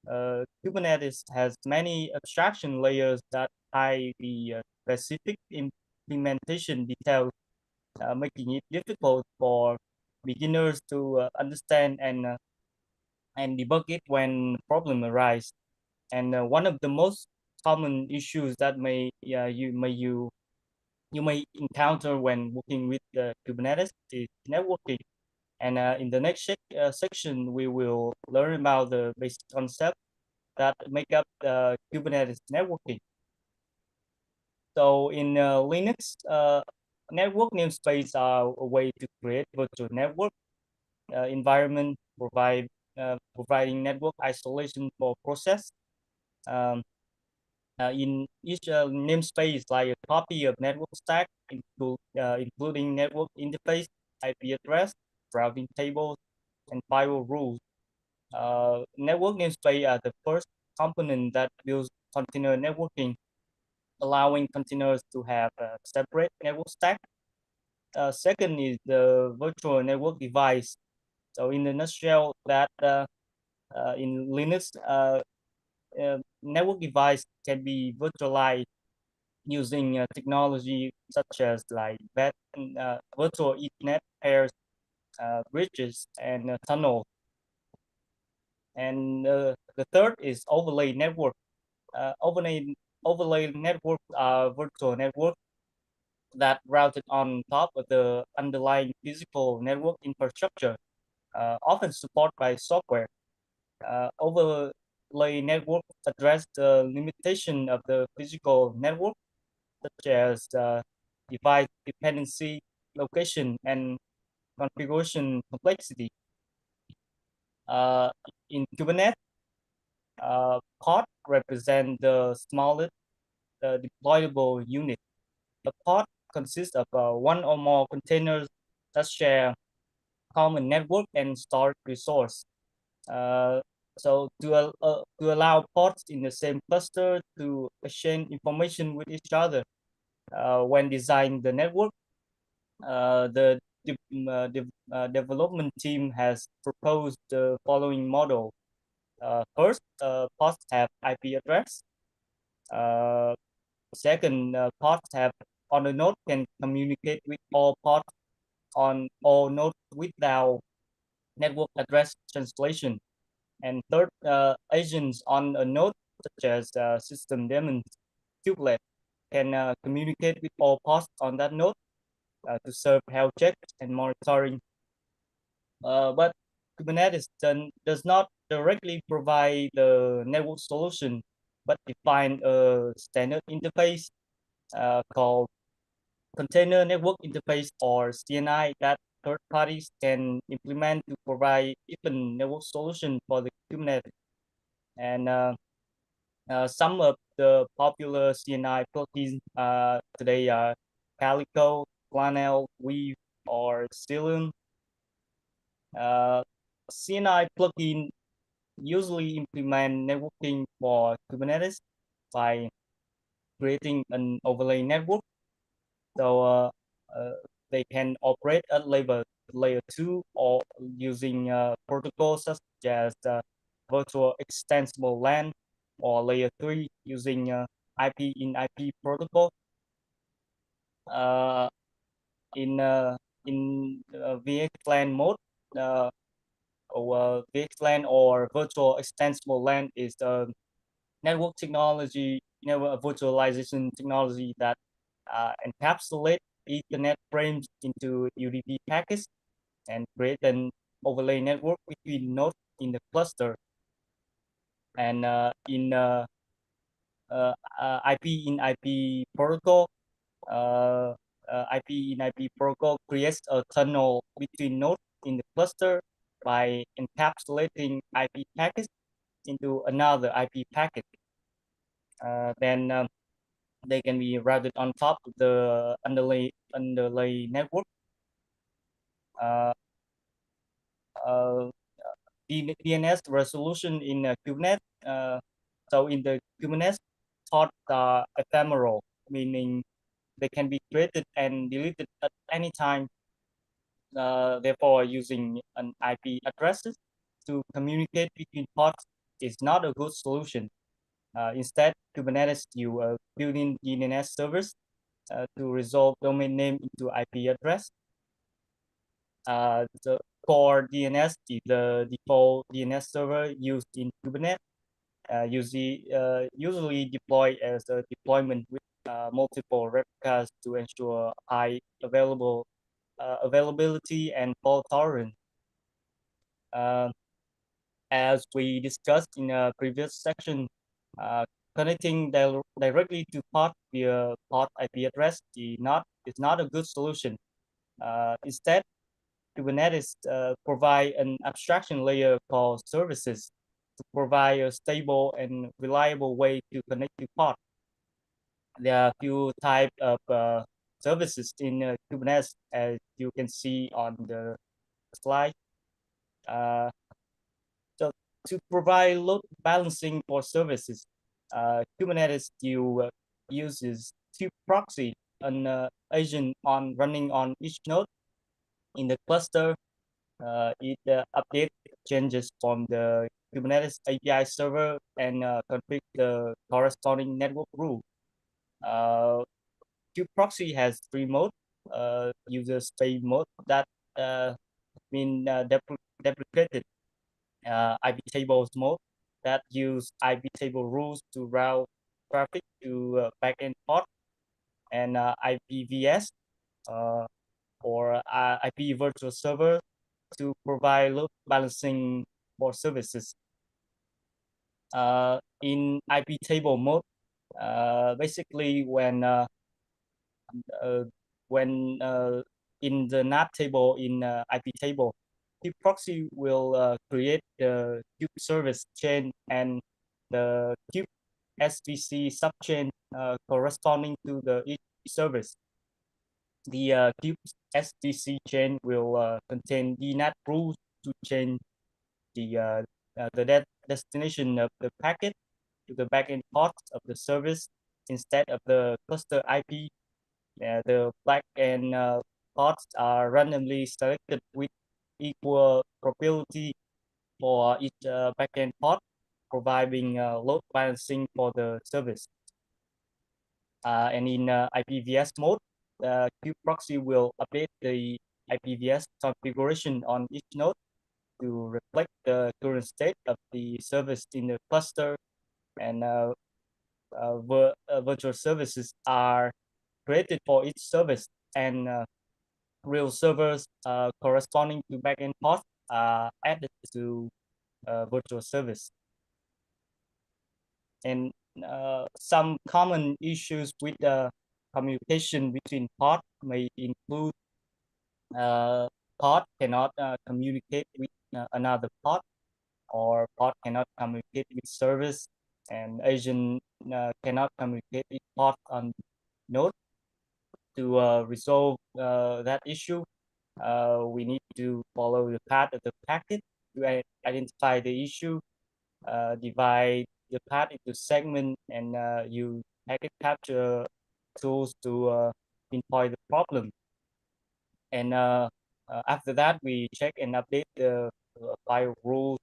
Kubernetes has many abstraction layers that hide the specific implementation details, making it difficult for beginners to understand and debug it when problem arise. And one of the most common issues that you may encounter when working with Kubernetes is networking. And in the next section, we will learn about the basic concept that make up Kubernetes networking. So in Linux, network namespace are a way to create virtual network environment, providing network isolation for process. In each namespace, like a copy of network stack, including network interface, IP address, routing tables, and firewall rules. Network namespace are the first component that builds container networking, allowing containers to have a separate network stack. Second is the virtual network device. So in a nutshell, that in Linux, network device can be virtualized using technology such as like virtual Ethernet pairs, bridges, and tunnels. And the third is overlay network. Overlay networks are virtual networks that routed on top of the underlying physical network infrastructure, often supported by software. Overlay network address the limitation of the physical network, such as device dependency, location, and configuration complexity. In Kubernetes, pod represent the smallest deployable unit. A pod consists of one or more containers that share common network and storage resource. So to allow pods in the same cluster to exchange information with each other, when designing the network, the development team has proposed the following model. First, pods have IP address. Second, pods have on the node can communicate with all pods on all nodes without network address translation. And third, agents on a node such as system daemons, kubelet can communicate with all pods on that node to serve health checks and monitoring. But Kubernetes does not directly provide the network solution, but define a standard interface called Container Network Interface, or CNI, that third parties can implement to provide even network solution for the Kubernetes. And some of the popular CNI plugins today are Calico, Flannel, Weave, or Cilium. CNI plugin usually implement networking for Kubernetes by creating an overlay network. So they can operate at layer 2 or using protocols such as virtual extensible LAN, or layer 3 using IP in IP protocol. In VXLAN mode, or VXLAN or virtual extensible LAN is the network technology, virtualization technology that encapsulate Ethernet frames into UDP packets and create an overlay network between nodes in the cluster. And in IP in IP protocol, IP in IP protocol creates a tunnel between nodes in the cluster by encapsulating IP packets into another IP packet. Then they can be routed on top of the underlay network. DNS resolution in Kubernetes. So in the Kubernetes, pods are ephemeral, meaning they can be created and deleted at any time. Therefore, using an IP addresses to communicate between pods is not a good solution. Instead, Kubernetes use built-in DNS servers to resolve domain name into IP address. The core DNS is the default DNS server used in Kubernetes, usually deployed as a deployment with multiple replicas to ensure high availability and fault tolerance. As we discussed in a previous section, connecting directly to pod via pod IP address is not a good solution. Instead, Kubernetes provide an abstraction layer called services to provide a stable and reliable way to connect to pod. There are a few types of services in Kubernetes, as you can see on the slide. So to provide load balancing for services, Kubernetes uses kubeproxy, an agent running on each node in the cluster. It updates changes from the Kubernetes API server and configure the corresponding network rule. kubeproxy has 3 modes. User space mode that been deprecated. IP tables mode that use IP table rules to route traffic to backend pod, and IPVS or IP virtual server to provide load balancing for services. In IP table mode, basically when in the NAT table in IP table, kubeproxy will create the kube service chain and the kube SVC subchain corresponding to the each service. The kube SVC chain will contain DNAT rules to change the destination of the packet to the backend port of the service instead of the cluster IP. The backend ports are randomly selected with equal probability for each backend port, providing load balancing for the service. And in IPVS mode, the kubeproxy will update the IPVS configuration on each node to reflect the current state of the service in the cluster, and virtual services are created for each service, and real servers corresponding to backend pods are added to virtual service. And some common issues with the communication between pods may include pod cannot communicate with another pod, or pod cannot communicate with service, and agent cannot communicate with pod on node. To resolve that issue, we need to follow the path of the packet to identify the issue, divide the path into segments, and use packet capture tools to pinpoint the problem. And after that, we check and update the file rules,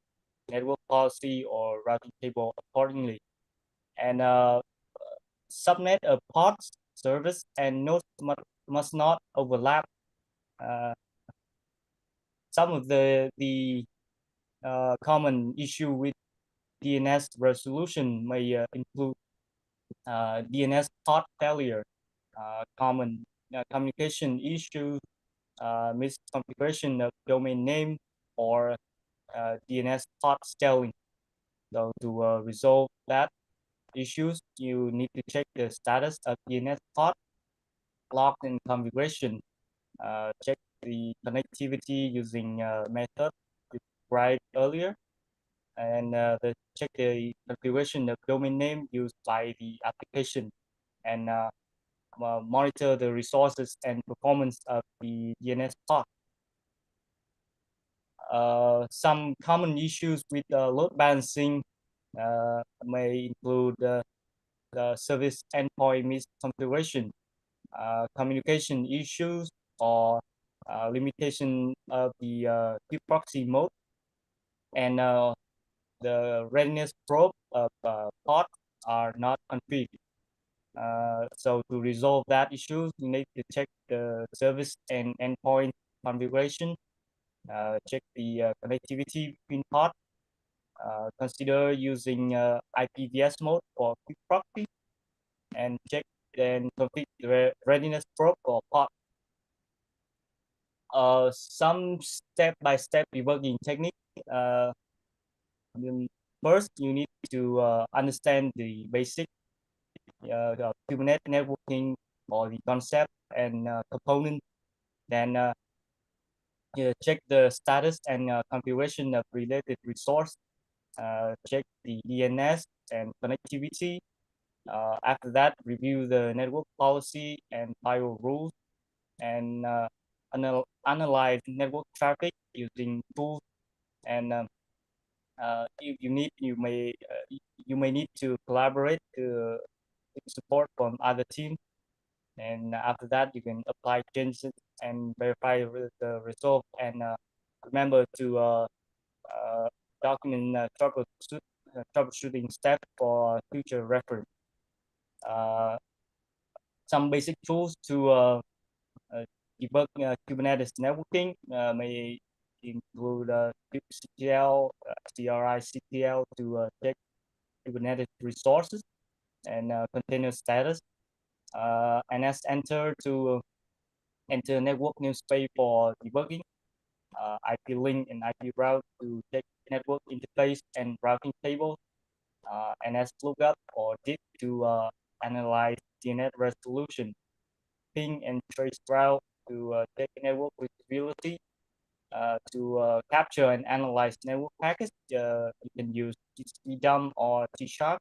network policy, or routing table accordingly. And subnet of pods, service, and nodes must not overlap. Some of the common issue with DNS resolution may include DNS pod failure, common communication issues, misconfiguration of domain name, or DNS pod scaling. So to resolve that issues, you need to check the status of DNS pod, log and configuration, check the connectivity using method described earlier, and check the configuration of domain name used by the application, and monitor the resources and performance of the DNS pod. Some common issues with load balancing may include the service endpoint misconfiguration, communication issues, or limitation of the kubeproxy mode, and the readiness probe of pod are not configured. So to resolve that issue, you need to check the service and endpoint configuration, check the connectivity between pod, consider using IPVS mode for kubeproxy, and check and configure the readiness probe for pod. Some step-by-step debugging technique. First, you need to understand the basic Kubernetes networking, or the concept and component. Then check the status and configuration of related resource. Check the DNS and connectivity. After that, review the network policy and firewall rules, and analyze network traffic using tools. And if you need, you may need to collaborate to support from other teams. And after that, you can apply changes and verify the result. And remember to document troubleshooting steps for future reference. Some basic tools to debug Kubernetes networking may include kubectl, CRI-CTL to check Kubernetes resources and container status, NSEnter to enter network namespace for debugging, IP-link and IP-route to check network interface and routing tables, NSLookup or DIP to analyze DNS resolution, ping and trace route to check network reachability, to capture and analyze network packets. You can use TCP-dump or T-Sharp.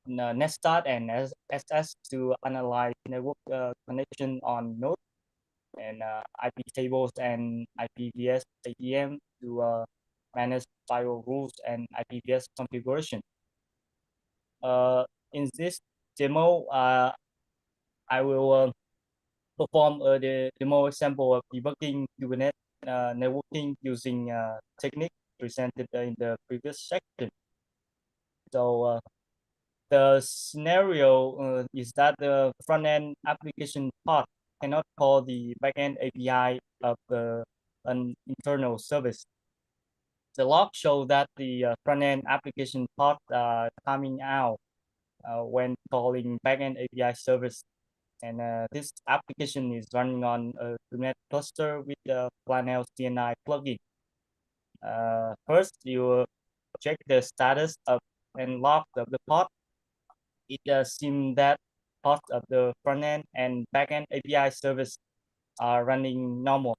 Netstat and SS to analyze network connection on node, and IP tables and IPVS ADM to manage firewall rules and IPVS configuration. In this demo, I will perform the demo example of debugging Kubernetes networking using technique presented in the previous section. So the scenario is that the front-end application part cannot call the back-end API of an internal service. The log shows that the front-end application part timing out when calling back-end API service. And this application is running on a Kubernetes cluster with the Planel CNI plugin. First, you check the status of and log of the pod. It seems that parts of the front-end and back-end API service are running normal.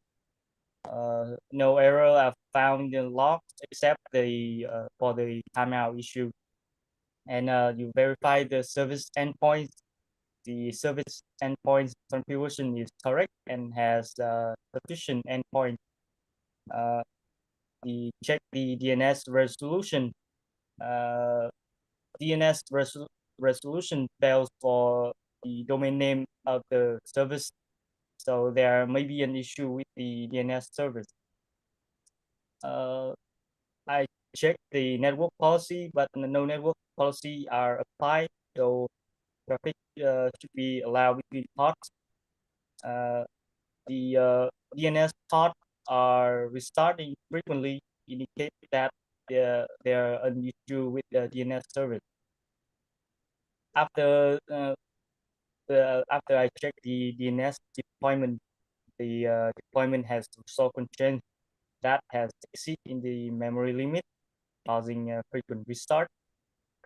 No error are found in the logs except for the timeout issue. And you verify the service endpoints. The service endpoint configuration is correct and has sufficient endpoint. We check the DNS resolution. DNS resolution fails for the domain name of the service. So there may be an issue with the DNS service. I checked the network policy, but no network policy are applied. So traffic should be allowed between pods. The DNS pods are restarting frequently, indicate that there are an issue with the DNS service. After I check the DNS deployment, the deployment has resolved constraint that has exceeded in the memory limit, causing a frequent restart.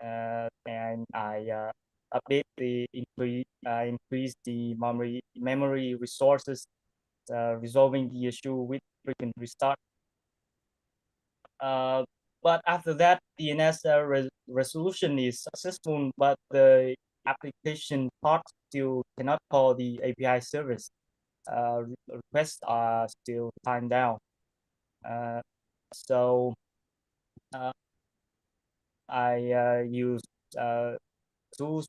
And I update the increase the memory resources, resolving the issue with frequent restart. But after that, DNS resolution is successful, but the application part still cannot call the API service. Requests are still timed down. So I use tools,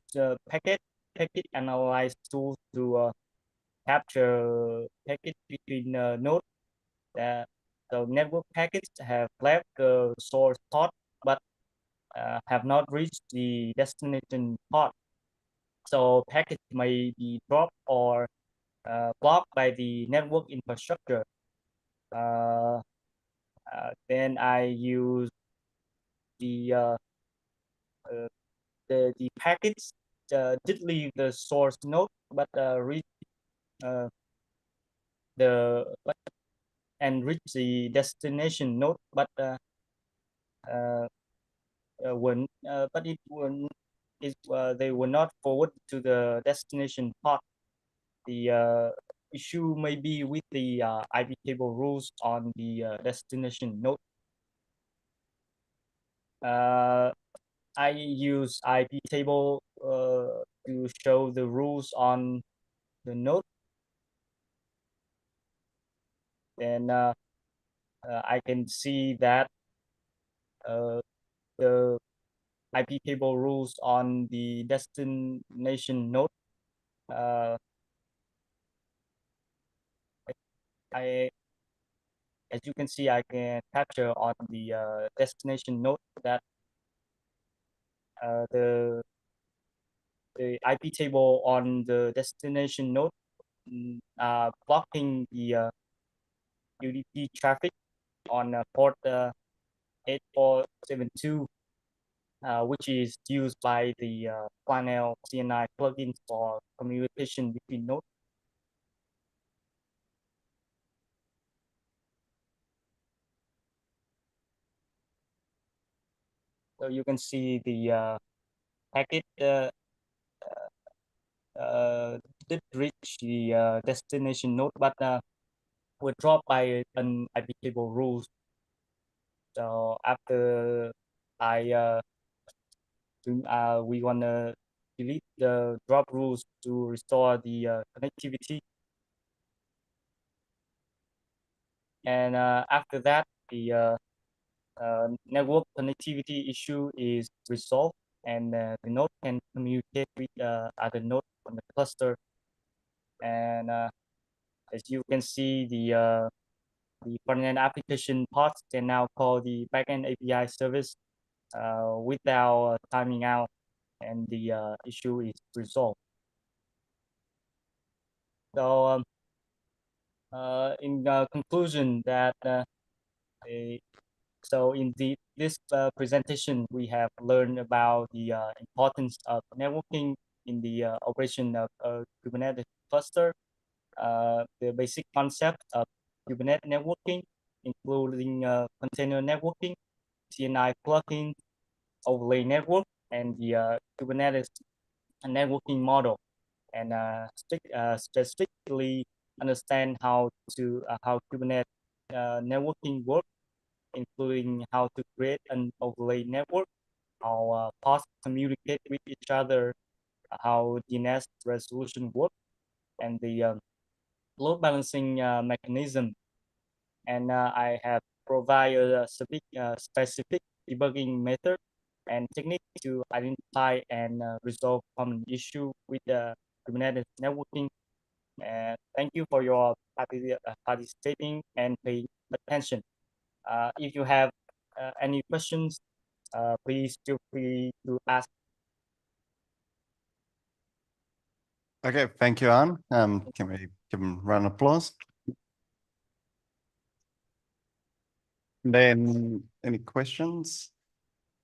packet analyze tools to capture packet between nodes. So network packets have left the source pod, but have not reached the destination pod. So packets may be dropped or blocked by the network infrastructure. Then I use the packets did leave the source node, but reach reach the destination node, but they were not forward to the destination pod. The issue may be with the IP table rules on the destination node. I use IP table to show the rules on the node. Then I can see that the IP table rules on the destination node. As you can see, I can capture on the destination node that the IP table on the destination node blocking the UDP traffic on port 8472, which is used by the Planel CNI plugin for communication between nodes. So you can see the packet did reach the destination node, but were dropped by an IP table rules. So after we want to delete the drop rules to restore the connectivity. And after that, the network connectivity issue is resolved, and the node can communicate with other nodes on the cluster. And as you can see, the front-end application parts can now call the backend API service without timing out. and the issue is resolved. So in conclusion, that so in this presentation, we have learned about the importance of networking in the operation of a Kubernetes cluster, the basic concept of Kubernetes networking, including container networking, CNI plugin, overlay network, and the Kubernetes networking model, and specifically understand how Kubernetes networking works, including how to create an overlay network, how pods communicate with each other, how DNS resolution works, and the load balancing mechanism. And I have provided a specific debugging method and technique to identify and resolve common issue with the Kubernetes networking. And thank you for your participating and paying attention. If you have any questions, please feel free to ask. Okay, thank you, An. Can we give him a round of applause? Then any questions?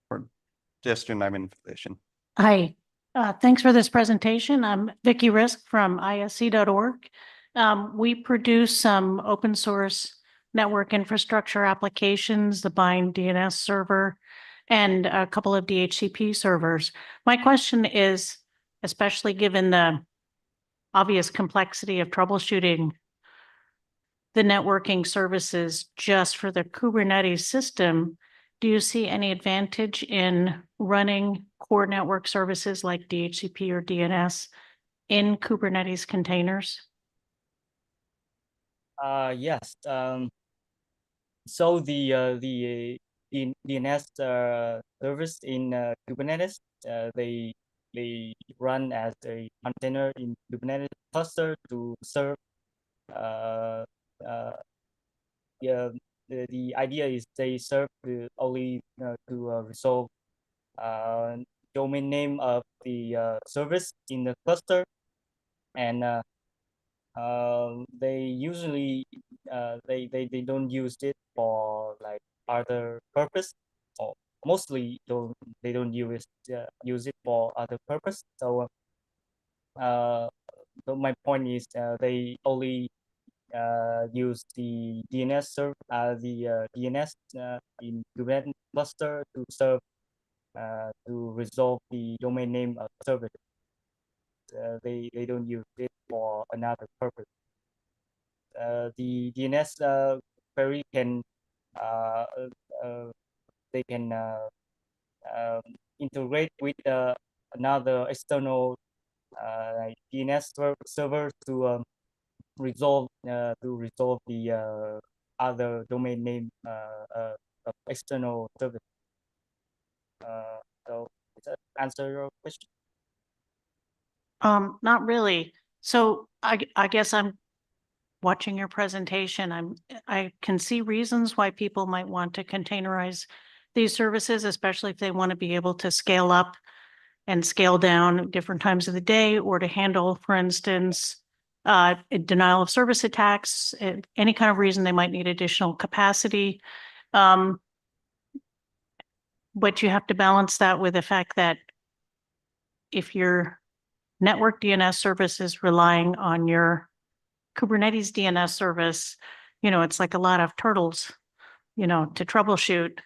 Or just your name and affiliation? Hi, thanks for this presentation. I'm Vicki Risk from isc.org. We produce some open source network infrastructure applications, the Bind DNS server, and a couple of DHCP servers. My question is, especially given the obvious complexity of troubleshooting the networking services just for the Kubernetes system, do you see any advantage in running core network services like DHCP or DNS in Kubernetes containers? Yes. So the DNS service in Kubernetes, they run as a container in Kubernetes cluster to serve. The idea is they serve only to resolve domain name of the service in the cluster, and they usually they don't use it for like other purpose, or mostly they don't use it for other purpose. So so my point is they only use the DNS serve the DNS in Kubernetes cluster to serve to resolve the domain name of service. They don't use it for another purpose. The DNS query can they can integrate with another external like DNS server to resolve the other domain name of external service. So does that answer your question? Not really. So I guess I'm watching your presentation. I can see reasons why people might want to containerize these services, especially if they want to be able to scale up and scale down at different times of the day, or to handle, for instance, denial of service attacks, any kind of reason they might need additional capacity. But you have to balance that with the fact that if your network DNS service is relying on your Kubernetes DNS service, it's like a lot of turtles, to troubleshoot.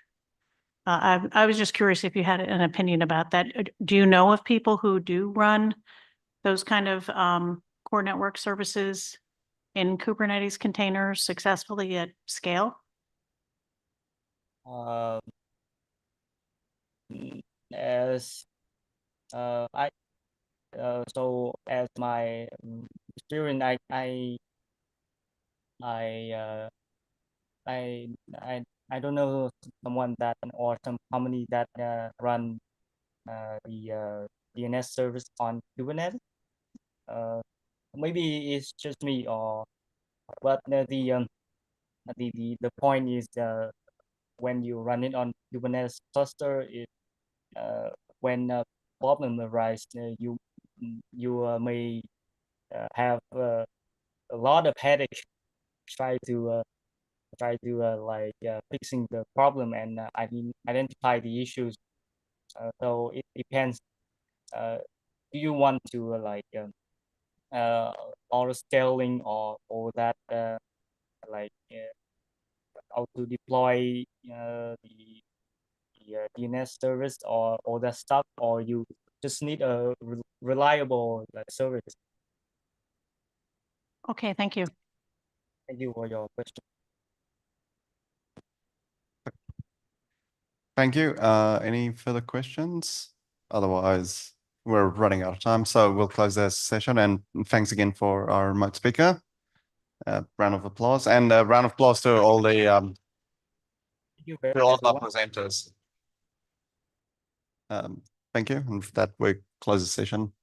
I was just curious if you had an opinion about that. Do you know of people who do run those kind of core network services in Kubernetes containers successfully at scale? As I so as my experience, I don't know someone that or some company that run the DNS service on Kubernetes. Maybe it's just me, or but the point is when you run it on Kubernetes cluster, it when problem arise, you may have a lot of headache try to fixing the problem and identify the issues. So it depends. Do you want to auto scaling or that how to deploy the DNS service or that stuff, or you just need a reliable service? Okay, thank you. Thank you for your question. Thank you. Any further questions? Otherwise, we're running out of time, so we'll close this session. And thanks again for our remote speaker. Round of applause, and a round of applause to all the Thank you very to all of our much. presenters. Thank you, and with that, we close the session.